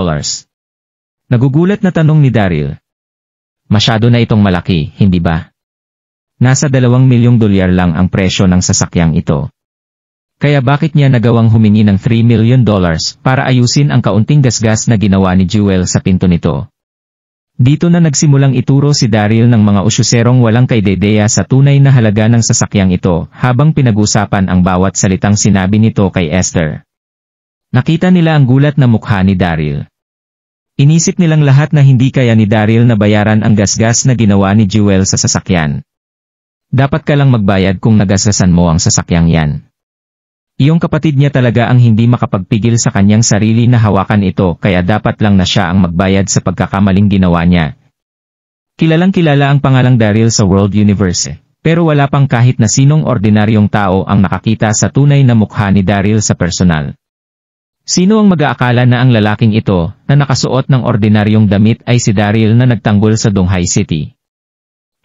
Nagugulat na tanong ni Daryl. "Masyado na itong malaki, hindi ba? Nasa $2 milyong lang ang presyo ng sasakyang ito. Kaya bakit niya nagawang humingi ng $3 million para ayusin ang kaunting gasgas na ginawa ni Jewel sa pinto nito?" Dito na nagsimulang ituro si Daryl ng mga usyuserong walang kaidedeya sa tunay na halaga ng sasakyang ito habang pinag-usapan ang bawat salitang sinabi nito kay Esther. Nakita nila ang gulat na mukha ni Daryl. Inisip nilang lahat na hindi kaya ni Daryl na bayaran ang gasgas na ginawa ni Jewel sa sasakyan. "Dapat ka lang magbayad kung nagasasan mo ang sasakyang yan. Iyong kapatid niya talaga ang hindi makapagpigil sa kanyang sarili na hawakan ito kaya dapat lang na siya ang magbayad sa pagkakamaling ginawa niya." Kilalang kilala ang pangalang Daryl sa World Universe, pero wala pang kahit na sinong ordinaryong tao ang nakakita sa tunay na mukha ni Daryl sa personal. Sino ang mag-aakala na ang lalaking ito na nakasuot ng ordinaryong damit ay si Daryl na nagtanggol sa Donghai City?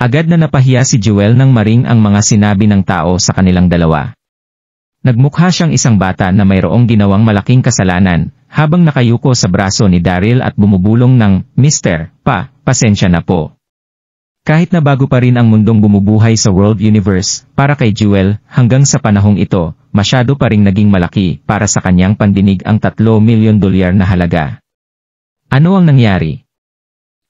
Agad na napahiya si Jewel nang maring ang mga sinabi ng tao sa kanilang dalawa. Nagmukha siyang isang bata na mayroong ginawang malaking kasalanan, habang nakayuko sa braso ni Daryl at bumubulong ng, "Mister, pasensya na po." Kahit na bago pa rin ang mundong bumubuhay sa World Universe, para kay Jewel, hanggang sa panahong ito, masyado pa ring naging malaki para sa kanyang pandinig ang $3 milyon na halaga. Ano ang nangyari?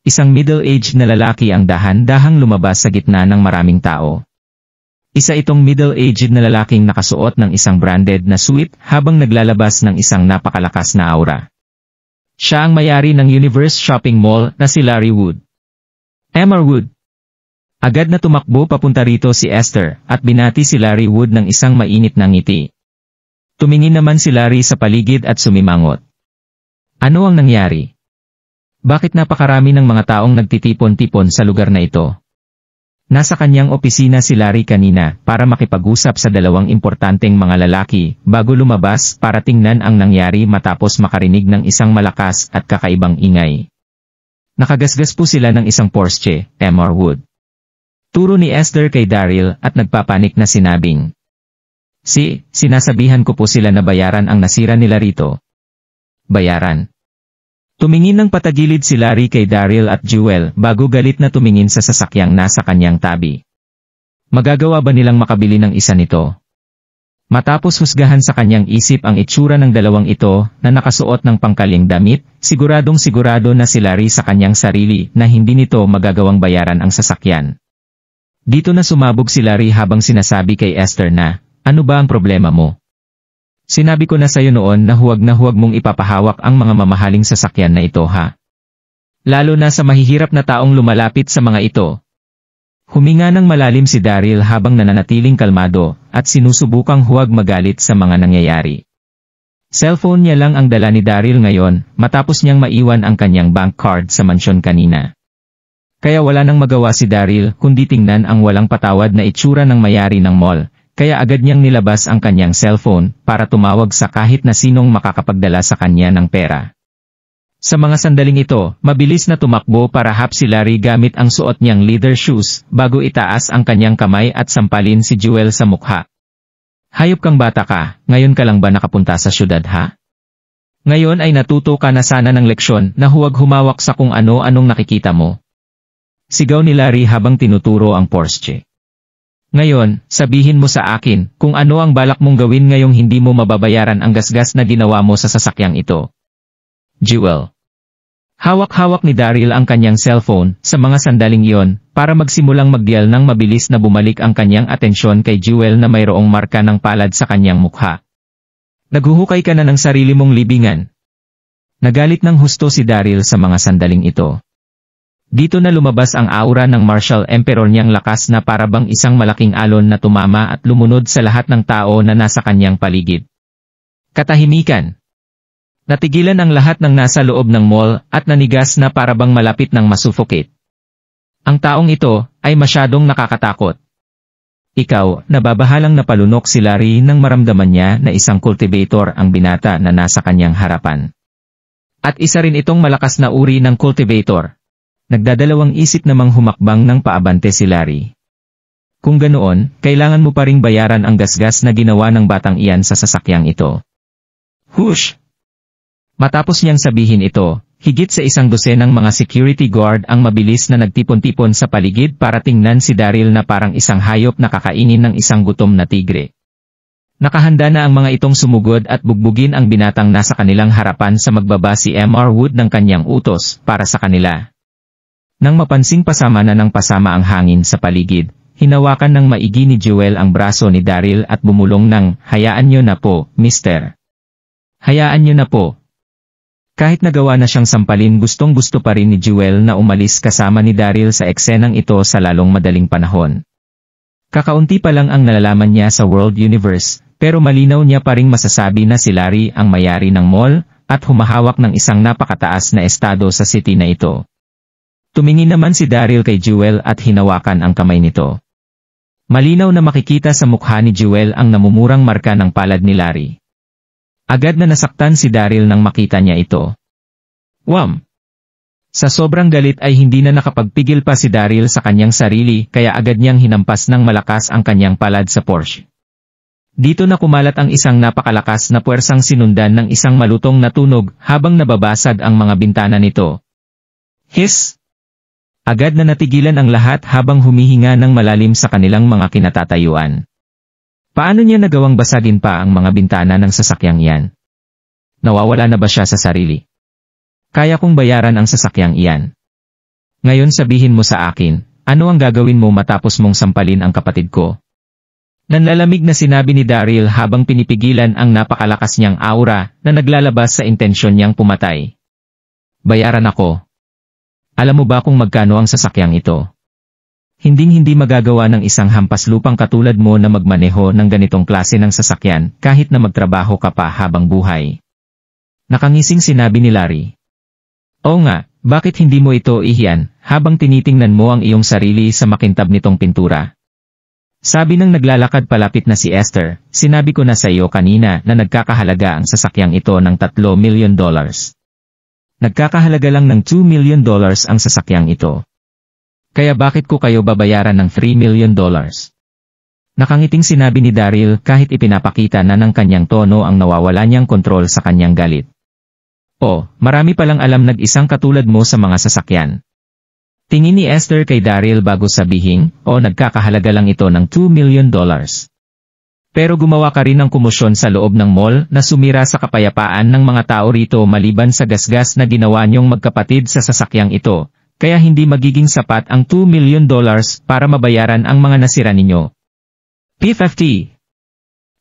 Isang middle-aged na lalaki ang dahan-dahang lumabas sa gitna ng maraming tao. Isa itong middle-aged na lalaking nakasuot ng isang branded na suit habang naglalabas ng isang napakalakas na aura. Siya ang may-ari ng Universe Shopping Mall na si Larry Wood. Emma Wood. Agad na tumakbo papunta rito si Esther at binati si Larry Wood ng isang mainit na ngiti. Tumingin naman si Larry sa paligid at sumimangot. Ano ang nangyari? Bakit napakarami ng mga taong nagtitipon-tipon sa lugar na ito? Nasa kanyang opisina si Larry kanina para makipag-usap sa dalawang importanteng mga lalaki bago lumabas para tingnan ang nangyari matapos makarinig ng isang malakas at kakaibang ingay. Nakagasgas po sila ng isang Porsche, Emma Wood. Turo ni Esther kay Daryl at nagpapanik na sinabing, Sinasabihan ko po sila na bayaran ang nasira nila rito." "Bayaran?" Tumingin ng patagilid si Larry kay Daryl at Jewel bago galit na tumingin sa sasakyang nasa kanyang tabi. Magagawa ba nilang makabili ng isa nito? Matapos husgahan sa kanyang isip ang itsura ng dalawang ito na nakasuot ng pangkaling damit, siguradong sigurado na si Larry sa kanyang sarili na hindi nito magagawang bayaran ang sasakyan. Dito na sumabog si Larry habang sinasabi kay Esther na, "Ano ba ang problema mo? Sinabi ko na sa'yo noon na huwag mong ipapahawak ang mga mamahaling sasakyan na ito ha. Lalo na sa mahihirap na taong lumalapit sa mga ito." Huminga ng malalim si Daryl habang nananatiling kalmado at sinusubukang huwag magalit sa mga nangyayari. Cellphone niya lang ang dala ni Daryl ngayon matapos niyang maiwan ang kanyang bank card sa mansyon kanina. Kaya wala nang magawa si Daryl kundi tingnan ang walang patawad na itsura ng may-ari ng mall. Kaya agad niyang nilabas ang kanyang cellphone para tumawag sa kahit na sinong makakapagdala sa kanya ng pera. Sa mga sandaling ito, mabilis na tumakbo para hap si Larry gamit ang suot niyang leather shoes bago itaas ang kanyang kamay at sampalin si Jewel sa mukha. "Hayop kang bata ka, ngayon ka lang ba nakapunta sa syudad ha? Ngayon ay natuto ka na sana ng leksyon na huwag humawak sa kung ano-anong nakikita mo." Sigaw ni Larry habang tinuturo ang Porsche. Ngayon, sabihin mo sa akin kung ano ang balak mong gawin ngayong hindi mo mababayaran ang gasgas na ginawa mo sa sasakyang ito. Jewel. Hawak-hawak ni Daryl ang kanyang cellphone sa mga sandaling iyon para magsimulang magdial ng mabilis na bumalik ang kanyang atensyon kay Jewel na mayroong marka ng palad sa kanyang mukha. Naghuhukay ka na ng sarili mong libingan. Nagalit ng husto si Daryl sa mga sandaling ito. Dito na lumabas ang aura ng martial emperor niyang lakas na parabang isang malaking alon na tumama at lumunod sa lahat ng tao na nasa kanyang paligid. Katahimikan. Natigilan ang lahat ng nasa loob ng mall at nanigas na parabang malapit ng masuffocate. Ang taong ito ay masyadong nakakatakot. Ikaw, nababahalang napalunok si Larry nang maramdaman niya na isang cultivator ang binata na nasa kanyang harapan. At isa rin itong malakas na uri ng cultivator. Nagdadalawang isip namang humakbang ng paabante si Larry. Kung ganoon, kailangan mo pa ring bayaran ang gasgas na ginawa ng batang iyan sa sasakyang ito. Hush! Matapos niyang sabihin ito, higit sa 100 mga security guard ang mabilis na nagtipon-tipon sa paligid para tingnan si Daryl na parang isang hayop na kakainin ng isang gutom na tigre. Nakahanda na ang mga itong sumugod at bugbugin ang binatang nasa kanilang harapan sa magbaba si Mr. Wood ng kanyang utos para sa kanila. Nang mapansing pasama na ng pasama ang hangin sa paligid, hinawakan ng maigi ni Jewel ang braso ni Daryl at bumulong ng, "Hayaan niyo na po, mister. Hayaan niyo na po." Kahit nagawa na siyang sampalin, gustong-gusto pa rin ni Jewel na umalis kasama ni Daryl sa eksenang ito sa lalong madaling panahon. Kakaunti pa lang ang nalalaman niya sa World Universe, pero malinaw niya pa ring masasabi na si Larry ang may-ari ng mall at humahawak ng isang napakataas na estado sa city na ito. Tumingin naman si Daryl kay Jewel at hinawakan ang kamay nito. Malinaw na makikita sa mukha ni Jewel ang namumurang marka ng palad ni Larry. Agad na nasaktan si Daryl nang makita niya ito. Wham! Sa sobrang galit ay hindi na nakapagpigil pa si Daryl sa kanyang sarili kaya agad niyang hinampas ng malakas ang kanyang palad sa Porsche. Dito na kumalat ang isang napakalakas na puwersang sinundan ng isang malutong na tunog habang nababasag ang mga bintana nito. Hiss! Agad na natigilan ang lahat habang humihinga ng malalim sa kanilang mga kinatatayuan. Paano niya nagawang basagin pa ang mga bintana ng sasakyang iyan? Nawawala na ba siya sa sarili? Kaya kong bayaran ang sasakyang iyan. Ngayon sabihin mo sa akin, ano ang gagawin mo matapos mong sampalin ang kapatid ko? Nanlalamig na sinabi ni Daryl habang pinipigilan ang napakalakas niyang aura na naglalabas sa intensyon niyang pumatay. Bayaran ako. Alam mo ba kung magkano ang sasakyang ito? Hinding-hindi magagawa ng isang hampas lupang katulad mo na magmaneho ng ganitong klase ng sasakyan kahit na magtrabaho ka pa habang buhay. Nakangising sinabi ni Larry. Oo nga, bakit hindi mo ito ihiyan habang tinitingnan mo ang iyong sarili sa makintab nitong pintura? Sabi ng naglalakad palapit na si Esther, sinabi ko na sa iyo kanina na nagkakahalaga ang sasakyang ito ng $3 million. Nagkakahalaga lang ng $2 million ang sasakyang ito. Kaya bakit ko kayo babayaran ng $3 million? Nakangiting sinabi ni Daryl kahit ipinapakita na ng kanyang tono ang nawawala niyang kontrol sa kanyang galit. Oh, marami palang alam nag-isang katulad mo sa mga sasakyan. Tingin ni Esther kay Daryl bago sabihin, nagkakahalaga lang ito ng $2 million. Pero gumawa ka rin ng komosyon sa loob ng mall na sumira sa kapayapaan ng mga tao rito maliban sa gasgas na ginawa niyong magkapatid sa sasakyang ito. Kaya hindi magiging sapat ang $2 million para mabayaran ang mga nasira ninyo. P50.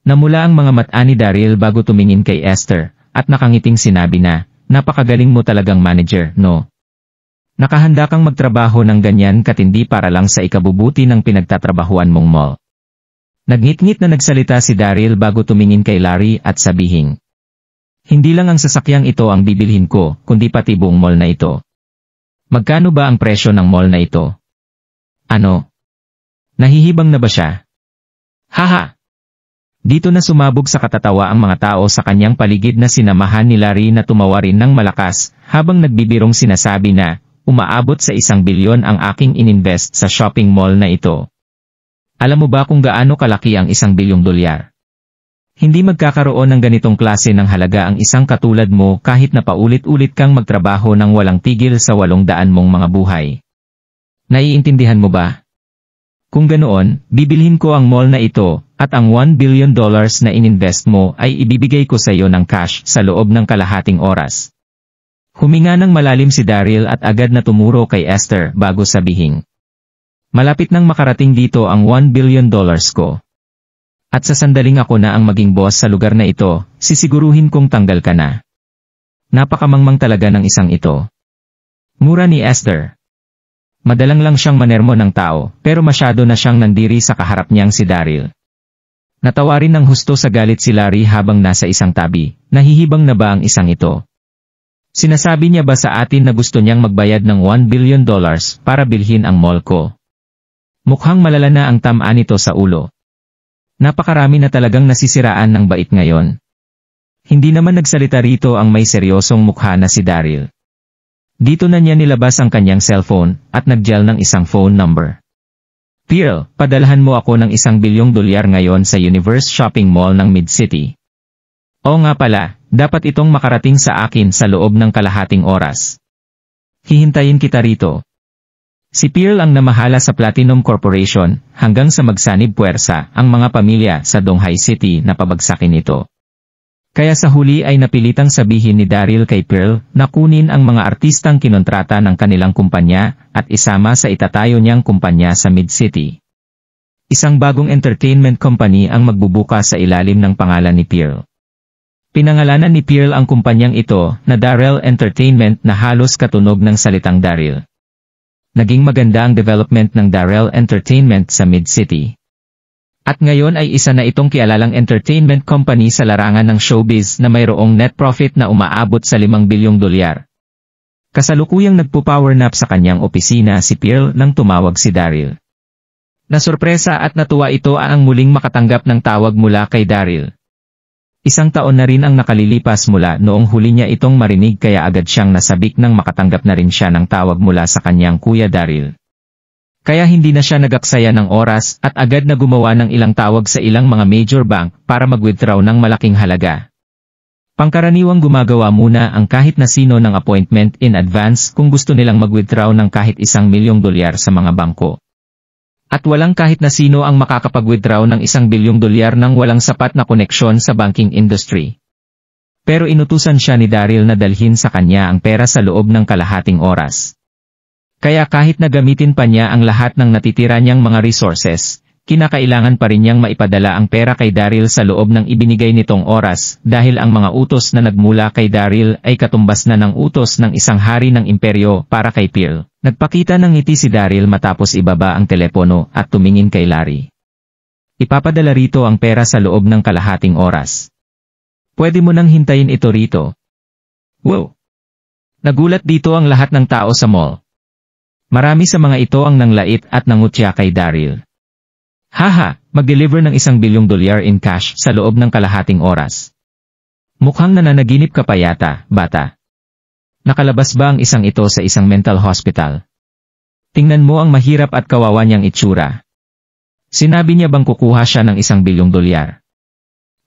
Namula ang mga mata ni Daryl bago tumingin kay Esther, at nakangiting sinabi na, napakagaling mo talagang manager, no? Nakahanda kang magtrabaho ng ganyan katindi para lang sa ikabubuti ng pinagtatrabahuan mong mall. Nagngit-ngit na nagsalita si Daryl bago tumingin kay Larry at sabihin. Hindi lang ang sasakyang ito ang bibilhin ko, kundi pati buong mall na ito. Magkano ba ang presyo ng mall na ito? Ano? Nahihibang na ba siya? Haha! Dito na sumabog sa katatawa ang mga tao sa kanyang paligid na sinamahan ni Larry na tumawa rin ng malakas habang nagbibirong sinasabi na, umaabot sa 1 bilyon ang aking ininvest sa shopping mall na ito. Alam mo ba kung gaano kalaki ang $1 bilyong? Hindi magkakaroon ng ganitong klase ng halaga ang isang katulad mo kahit na paulit-ulit kang magtrabaho ng walang tigil sa 800 mong mga buhay. Naiintindihan mo ba? Kung ganoon, bibilhin ko ang mall na ito, at ang $1 billion na ininvest mo ay ibibigay ko sa iyo ng cash sa loob ng kalahating oras. Huminga ng malalim si Daryl at agad na tumuro kay Esther bago sabihin. Malapit nang makarating dito ang $1 billion ko. At sa sandaling ako na ang maging boss sa lugar na ito, sisiguruhin kong tanggal ka na. Napakamangmang talaga ng isang ito. Mura ni Esther. Madalang lang siyang manermo ng tao, pero masyado na siyang nandiri sa kaharap niyang si Daryl. Natawarin ng husto sa galit si Larry habang nasa isang tabi, nahihibang na ba ang isang ito? Sinasabi niya ba sa atin na gusto niyang magbayad ng $1 billion para bilhin ang mall ko? Mukhang malala na ang tamaan nito sa ulo. Napakarami na talagang nasisiraan ng bait ngayon. Hindi naman nagsalita rito ang may seryosong mukha na si Daryl. Dito na niya nilabas ang kanyang cellphone, at nag-dial ng isang phone number. Pearl, padalhan mo ako ng $1 bilyong ngayon sa Universe Shopping Mall ng Mid-City. Oo nga pala, dapat itong makarating sa akin sa loob ng kalahating oras. Hihintayin kita rito. Si Pearl ang namahala sa Platinum Corporation, hanggang sa magsanib puwersa ang mga pamilya sa Donghai City na pabagsakin ito. Kaya sa huli ay napilitang sabihin ni Daryl kay Pearl na kunin ang mga artistang kinontrata ng kanilang kumpanya at isama sa itatayo niyang kumpanya sa Mid-City. Isang bagong entertainment company ang magbubukas sa ilalim ng pangalan ni Pearl. Pinangalanan ni Pearl ang kumpanyang ito na Daryl Entertainment na halos katunog ng salitang Daryl. Naging maganda ang development ng Daryl Entertainment sa Mid-City. At ngayon ay isa na itong kialalang entertainment company sa larangan ng showbiz na mayroong net profit na umaabot sa $5 bilyong. Kasalukuyang nagpo-power nap sa kanyang opisina si Pearl nang tumawag si Daryl. Nasurpresa at natuwa ito ang muling makatanggap ng tawag mula kay Daryl. Isang taon na rin ang nakalilipas mula noong huli niya itong marinig kaya agad siyang nasabik nang makatanggap na rin siya ng tawag mula sa kanyang kuya Daryl. Kaya hindi na siya nagaksaya ng oras at agad na gumawa ng ilang tawag sa ilang mga major bank para mag-withdraw ng malaking halaga. Pangkaraniwang gumagawa muna ang kahit na sino ng appointment in advance kung gusto nilang mag-withdraw ng kahit $1 milyong sa mga bangko. At walang kahit na sino ang makakapag-withdraw ng $1 bilyong nang walang sapat na koneksyon sa banking industry. Pero inutusan siya ni Daryl na dalhin sa kanya ang pera sa loob ng kalahating oras. Kaya kahit na gamitin pa niya ang lahat ng natitira niyang mga resources, kinakailangan pa rin niyang maipadala ang pera kay Daryl sa loob ng ibinigay nitong oras dahil ang mga utos na nagmula kay Daryl ay katumbas na ng utos ng isang hari ng imperyo para kay Pearl. Nagpakita ng ngiti si Daryl matapos ibaba ang telepono at tumingin kay Larry. Ipapadala rito ang pera sa loob ng kalahating oras. Pwede mo nang hintayin ito rito. Wow! Nagulat dito ang lahat ng tao sa mall. Marami sa mga ito ang nanglait at nangutya kay Daryl. Haha, mag-deliver ng $1 bilyong in cash sa loob ng kalahating oras. Mukhang nananaginip ka pa yata, bata. Nakalabas ba ang isang ito sa isang mental hospital? Tingnan mo ang mahirap at kawawa niyang itsura. Sinabi niya bang kukuha siya ng $1 bilyong?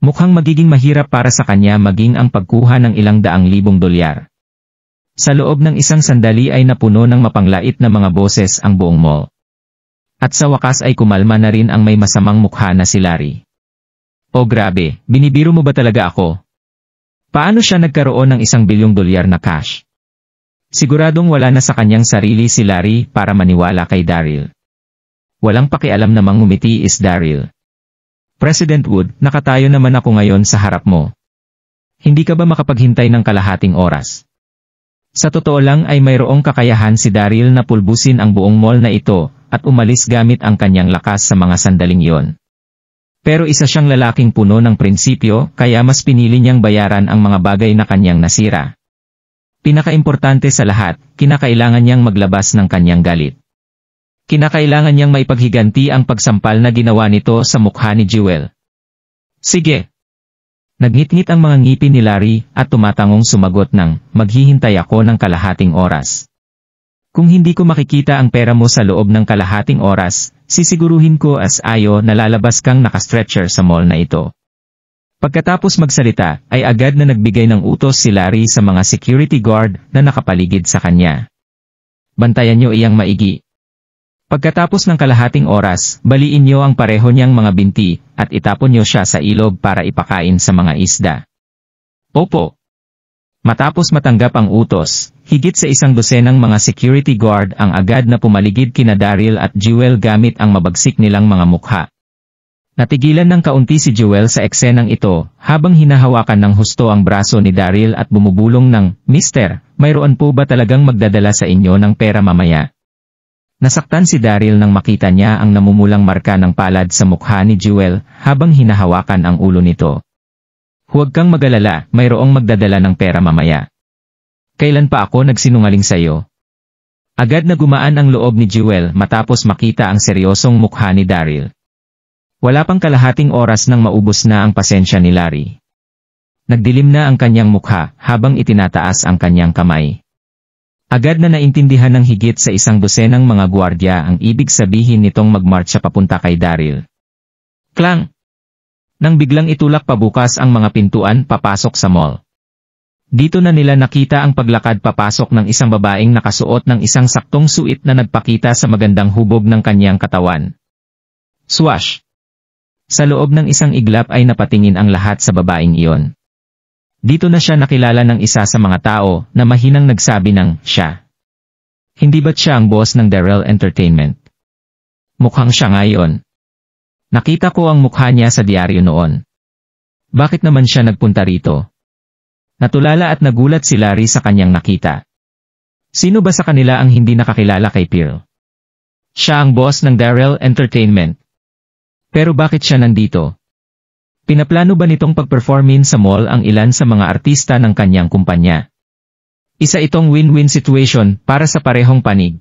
Mukhang magiging mahirap para sa kanya maging ang pagkuha ng $100,000. Sa loob ng isang sandali ay napuno ng mapanglait na mga boses ang buong mall. At sa wakas ay kumalma na rin ang may masamang mukha na si Larry. Oh grabe, binibiro mo ba talaga ako? Paano siya nagkaroon ng $1 bilyong na cash? Siguradong wala na sa kanyang sarili si Larry para maniwala kay Daryl. Walang pakialam namang ngumiti is Daryl. President Wood, nakatayo naman ako ngayon sa harap mo. Hindi ka ba makapaghintay ng kalahating oras? Sa totoo lang ay mayroong kakayahan si Daryl na pulbusin ang buong mall na ito at umalis gamit ang kanyang lakas sa mga sandaling iyon. Pero isa siyang lalaking puno ng prinsipyo kaya mas pinili niyang bayaran ang mga bagay na kanyang nasira. Pinakaimportante sa lahat, kinakailangan niyang maglabas ng kanyang galit. Kinakailangan niyang maipaghiganti ang pagsampal na ginawa nito sa mukha ni Jewel. Sige. Nagngit-ngit ang mga ngipin ni Larry at tumatangong sumagot ng, maghihintay ako ng kalahating oras. Kung hindi ko makikita ang pera mo sa loob ng kalahating oras, sisiguruhin ko as ayo na lalabas kang nakastretcher sa mall na ito. Pagkatapos magsalita, ay agad na nagbigay ng utos si Larry sa mga security guard na nakapaligid sa kanya. Bantayan niyo iyang maigi. Pagkatapos ng kalahating oras, baliin niyo ang pareho niyang mga binti, at itapon niyo siya sa ilog para ipakain sa mga isda. Opo. Matapos matanggap ang utos, higit sa 100 mga security guard ang agad na pumaligid kina Daryl at Jewel gamit ang mabagsik nilang mga mukha. Natigilan ng kaunti si Jewel sa eksenang ito, habang hinahawakan ng husto ang braso ni Daryl at bumubulong ng, "Mister, mayroon po ba talagang magdadala sa inyo ng pera mamaya?" Nasaktan si Daryl nang makita niya ang namumulang marka ng palad sa mukha ni Jewel, habang hinahawakan ang ulo nito. "Huwag kang mag-alala, mayroong magdadala ng pera mamaya. Kailan pa ako nagsinungaling sa'yo?" Agad na gumaan ang loob ni Jewel matapos makita ang seryosong mukha ni Daryl. Wala pang kalahating oras nang maubos na ang pasensya ni Larry. Nagdilim na ang kanyang mukha habang itinataas ang kanyang kamay. Agad na naintindihan ng higit sa 100 mga gwardya ang ibig sabihin nitong magmarcha papunta kay Daryl. Klang! Nang biglang itulak pabukas ang mga pintuan papasok sa mall. Dito na nila nakita ang paglakad papasok ng isang babaeng nakasuot ng isang saktong suit na nagpakita sa magandang hubog ng kanyang katawan. Swash! Sa loob ng isang iglap ay napatingin ang lahat sa babaeng iyon. Dito na siya nakilala ng isa sa mga tao na mahinang nagsabi ng, siya. Hindi ba't siya ang boss ng Darrell Entertainment? Mukhang siya ngayon. Nakita ko ang mukha niya sa diaryo noon. Bakit naman siya nagpunta rito? Natulala at nagulat si Larry sa kanyang nakita. Sino ba sa kanila ang hindi nakakilala kay Pearl? Siya ang boss ng Darrell Entertainment. Pero bakit siya nandito? Pinaplano ba nitong pag-performin sa mall ang ilan sa mga artista ng kanyang kumpanya? Isa itong win-win situation para sa parehong panig.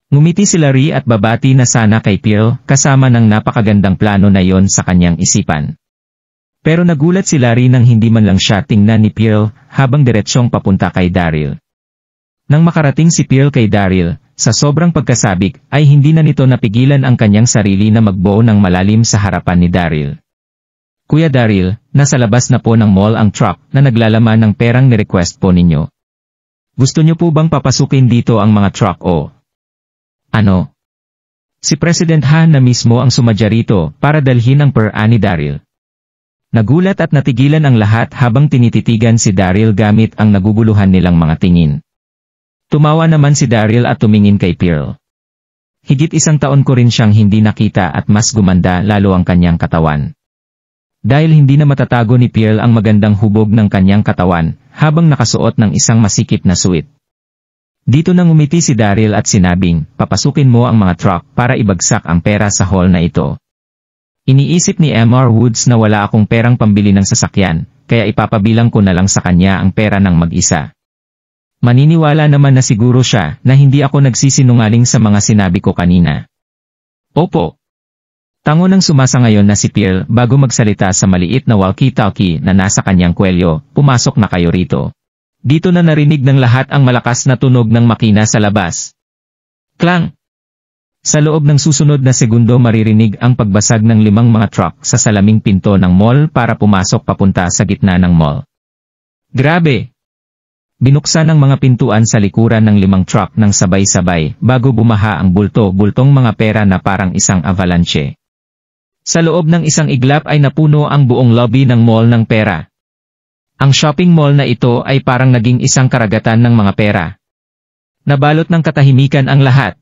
Ngumiti si Larry at babati na sana kay Pearl kasama ng napakagandang plano na yon sa kanyang isipan. Pero nagulat si Larry nang hindi man lang siya tingnan ni Pearl habang diretsyong papunta kay Daryl. Nang makarating si Pearl kay Daryl, sa sobrang pagkasabik ay hindi na nito napigilan ang kanyang sarili na magbuo ng malalim sa harapan ni Daryl. Kuya Daryl, nasa labas na po ng mall ang truck na naglalaman ng perang ni-request po ninyo. Gusto niyo po bang papasukin dito ang mga truck o? Ano? Si President Han na mismo ang sumadya rito para dalhin ang pera ni Daryl. Nagulat at natigilan ang lahat habang tinititigan si Daryl gamit ang naguguluhan nilang mga tingin. Tumawa naman si Daryl at tumingin kay Pearl. Higit 1 taon ko rin siyang hindi nakita at mas gumanda lalo ang kanyang katawan. Dahil hindi na matatago ni Pearl ang magandang hubog ng kanyang katawan habang nakasuot ng isang masikip na suit. Dito nang umiti si Daryl at sinabing, papasukin mo ang mga truck para ibagsak ang pera sa hall na ito. Iniisip ni M.R. Woods na wala akong perang pambili ng sasakyan, kaya ipapabilang ko na lang sa kanya ang pera ng mag-isa. Maniniwala naman na siguro siya na hindi ako nagsisinungaling sa mga sinabi ko kanina. Opo. Tango nang sumasangayon na si Pearl bago magsalita sa maliit na walkie-talkie na nasa kanyang kwelyo, pumasok na kayo rito. Dito na narinig ng lahat ang malakas na tunog ng makina sa labas. Klang! Sa loob ng susunod na segundo maririnig ang pagbasag ng 5 mga truck sa salaming pinto ng mall para pumasok papunta sa gitna ng mall. Grabe! Binuksan ang mga pintuan sa likuran ng 5 truck ng sabay-sabay bago bumaha ang bultong mga pera na parang isang avalanche. Sa loob ng isang iglap ay napuno ang buong lobby ng mall ng pera. Ang shopping mall na ito ay parang naging isang karagatan ng mga pera. Nabalot ng katahimikan ang lahat.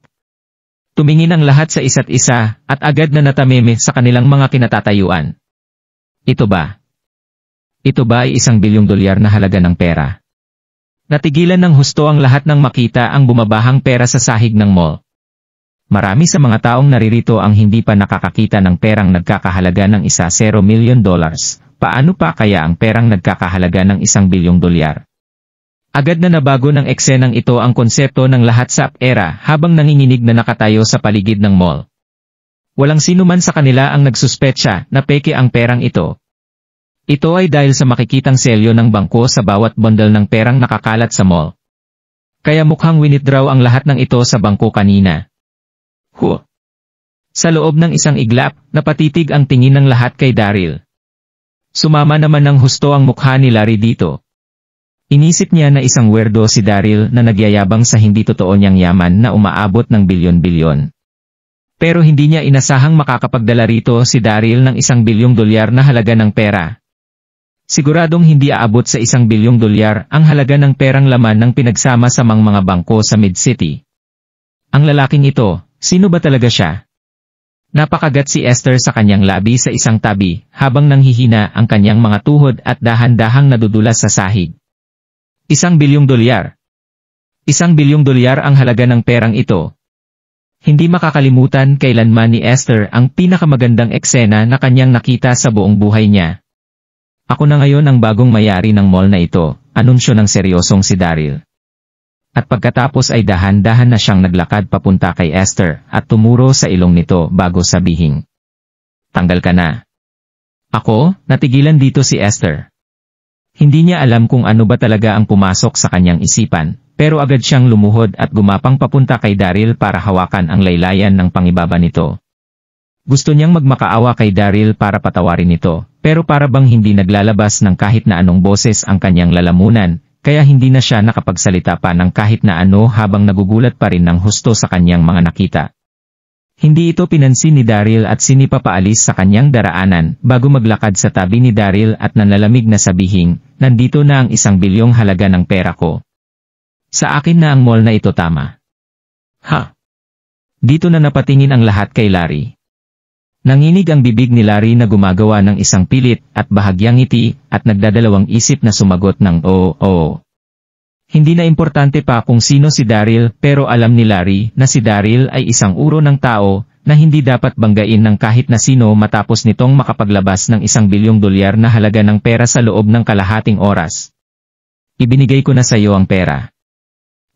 Tumingin ang lahat sa isa't isa at agad na natameme sa kanilang mga kinatatayuan. Ito ba? Ito ba ay $1 bilyong na halaga ng pera? Natigilan ng husto ang lahat nang makita ang bumabahang pera sa sahig ng mall. Marami sa mga taong naririto ang hindi pa nakakakita ng perang nagkakahalaga ng $1 milyon. Paano pa kaya ang perang nagkakahalaga ng $1 bilyong? Agad na nabago ng eksenang ito ang konsepto ng lahat sa era habang nanginginig na nakatayo sa paligid ng mall. Walang sino man sa kanila ang nagsuspetsa na peke ang perang ito. Ito ay dahil sa makikitang selyo ng bangko sa bawat bundle ng perang nakakalat sa mall. Kaya mukhang winidraw ang lahat ng ito sa bangko kanina. Sa loob ng isang iglap, napatitig ang tingin ng lahat kay Daryl. Sumama naman ng husto ang mukha ni Larry dito. Inisip niya na isang weirdo si Daryl na nagyayabang sa hindi totoo niyang yaman na umaabot ng bilyon-bilyon. Pero hindi niya inasahang makakapagdala rito si Daryl ng $1 bilyong na halaga ng pera. Siguradong hindi aabot sa $1 bilyong ang halaga ng perang laman ng pinagsama-samang mga bangko sa Mid-City. Ang lalaking ito, sino ba talaga siya? Napakagat si Esther sa kanyang labi sa isang tabi, habang nanghihina ang kanyang mga tuhod at dahan-dahang nadudulas sa sahig. $1 bilyong. $1 bilyong ang halaga ng perang ito. Hindi makakalimutan kailanman ni Esther ang pinakamagandang eksena na kanyang nakita sa buong buhay niya. Ako na ngayon ang bagong may-ari ng mall na ito, anunsyo ng seryosong si Daryl. At pagkatapos ay dahan-dahan na siyang naglakad papunta kay Esther at tumuro sa ilong nito bago sabihing, "Tanggal ka na." Ako, natigilan dito si Esther. Hindi niya alam kung ano ba talaga ang pumasok sa kanyang isipan, pero agad siyang lumuhod at gumapang papunta kay Daryl para hawakan ang laylayan ng pangibaba nito. Gusto niyang magmakaawa kay Daryl para patawarin ito, pero para bang hindi naglalabas ng kahit na anong boses ang kanyang lalamunan, kaya hindi na siya nakapagsalita pa ng kahit na ano habang nagugulat pa rin ng husto sa kanyang mga nakita. Hindi ito pinansin ni Daryl at sinipapaalis sa kanyang daraanan bago maglakad sa tabi ni Daryl at nanlalamig na sabihing, "Nandito na ang $1 bilyong halaga ng pera ko. Sa akin na ang mall na ito, tama." Ha? Dito na napatingin ang lahat kay Larry. Nanginig ang bibig ni Larry na gumagawa ng isang pilit at bahagyang ngiti at nagdadalawang isip na sumagot ng oo. Hindi na importante pa kung sino si Daryl, pero alam ni Larry na si Daryl ay isang uro ng tao na hindi dapat banggain ng kahit na sino matapos nitong makapaglabas ng $1 bilyong na halaga ng pera sa loob ng kalahating oras. "Ibinigay ko na sa iyo ang pera.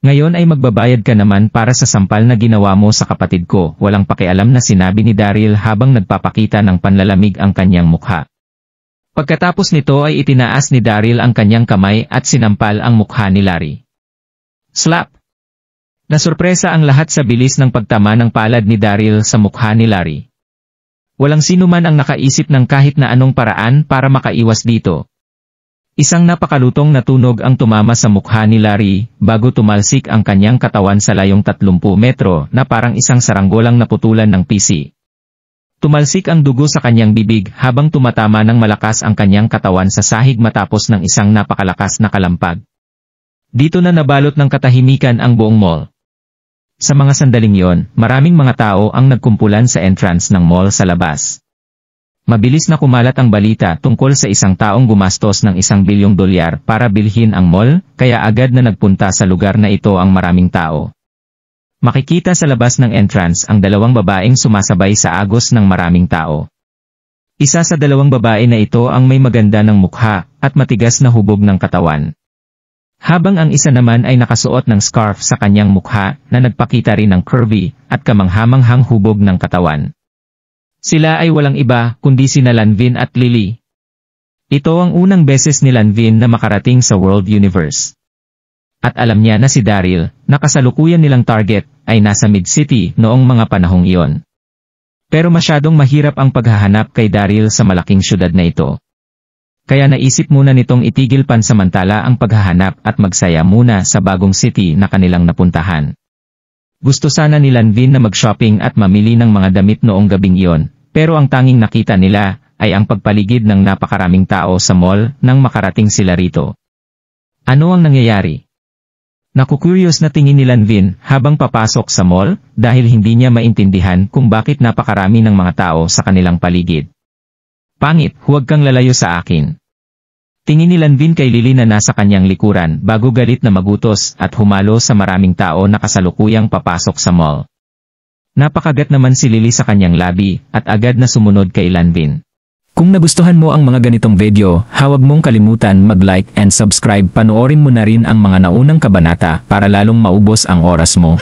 Ngayon ay magbabayad ka naman para sa sampal na ginawa mo sa kapatid ko." Walang pakialam na sinabi ni Daryl habang nagpapakita ng panlalamig ang kanyang mukha. Pagkatapos nito ay itinaas ni Daryl ang kanyang kamay at sinampal ang mukha ni Larry. Slap! Nasurpresa ang lahat sa bilis ng pagtama ng palad ni Daryl sa mukha ni Larry. Walang sino man ang nakaisip ng kahit na anong paraan para makaiwas dito. Isang napakalutong na tunog ang tumama sa mukha ni Larry bago tumalsik ang kanyang katawan sa layong 30 metro na parang isang saranggolang naputulan ng pisi. Tumalsik ang dugo sa kanyang bibig habang tumatama ng malakas ang kanyang katawan sa sahig matapos ng isang napakalakas na kalampag. Dito na nabalot ng katahimikan ang buong mall. Sa mga sandaling yon, maraming mga tao ang nagkumpulan sa entrance ng mall sa labas. Mabilis na kumalat ang balita tungkol sa isang taong gumastos ng $1 bilyong para bilhin ang mall, kaya agad na nagpunta sa lugar na ito ang maraming tao. Makikita sa labas ng entrance ang 2 babaeng sumasabay sa agos ng maraming tao. Isa sa 2 babae na ito ang may maganda ng mukha at matigas na hubog ng katawan. Habang ang isa naman ay nakasuot ng scarf sa kanyang mukha na nagpakita rin ng curvy at kamanghamanghang hubog ng katawan. Sila ay walang iba kundi sina Lanvin at Lily. Ito ang unang beses ni Lanvin na makarating sa World Universe. At alam niya na si Daryl, na kasalukuyan nilang target, ay nasa Mid-City noong mga panahong iyon. Pero masyadong mahirap ang paghahanap kay Daryl sa malaking syudad na ito. Kaya naisip muna nitong itigil pansamantala ang paghahanap at magsaya muna sa bagong city na kanilang napuntahan. Gusto sana ni Lanvin na mag-shopping at mamili ng mga damit noong gabing iyon, pero ang tanging nakita nila ay ang pagpaligid ng napakaraming tao sa mall nang makarating sila rito. Ano ang nangyayari? Nakukuryos na tingin ni Lanvin habang papasok sa mall dahil hindi niya maintindihan kung bakit napakarami ng mga tao sa kanilang paligid. "Pangit, huwag kang lalayo sa akin." Tingin ni Lanvin kay Lily na nasa kanyang likuran bago galit na magutos at humalo sa maraming tao na kasalukuyang papasok sa mall. Napakagat naman si Lily sa kanyang labi at agad na sumunod kay Lanvin. Kung nagustuhan mo ang mga ganitong video, huwag mong kalimutan mag-like and subscribe. Panoorin mo na rin ang mga naunang kabanata para lalong maubos ang oras mo.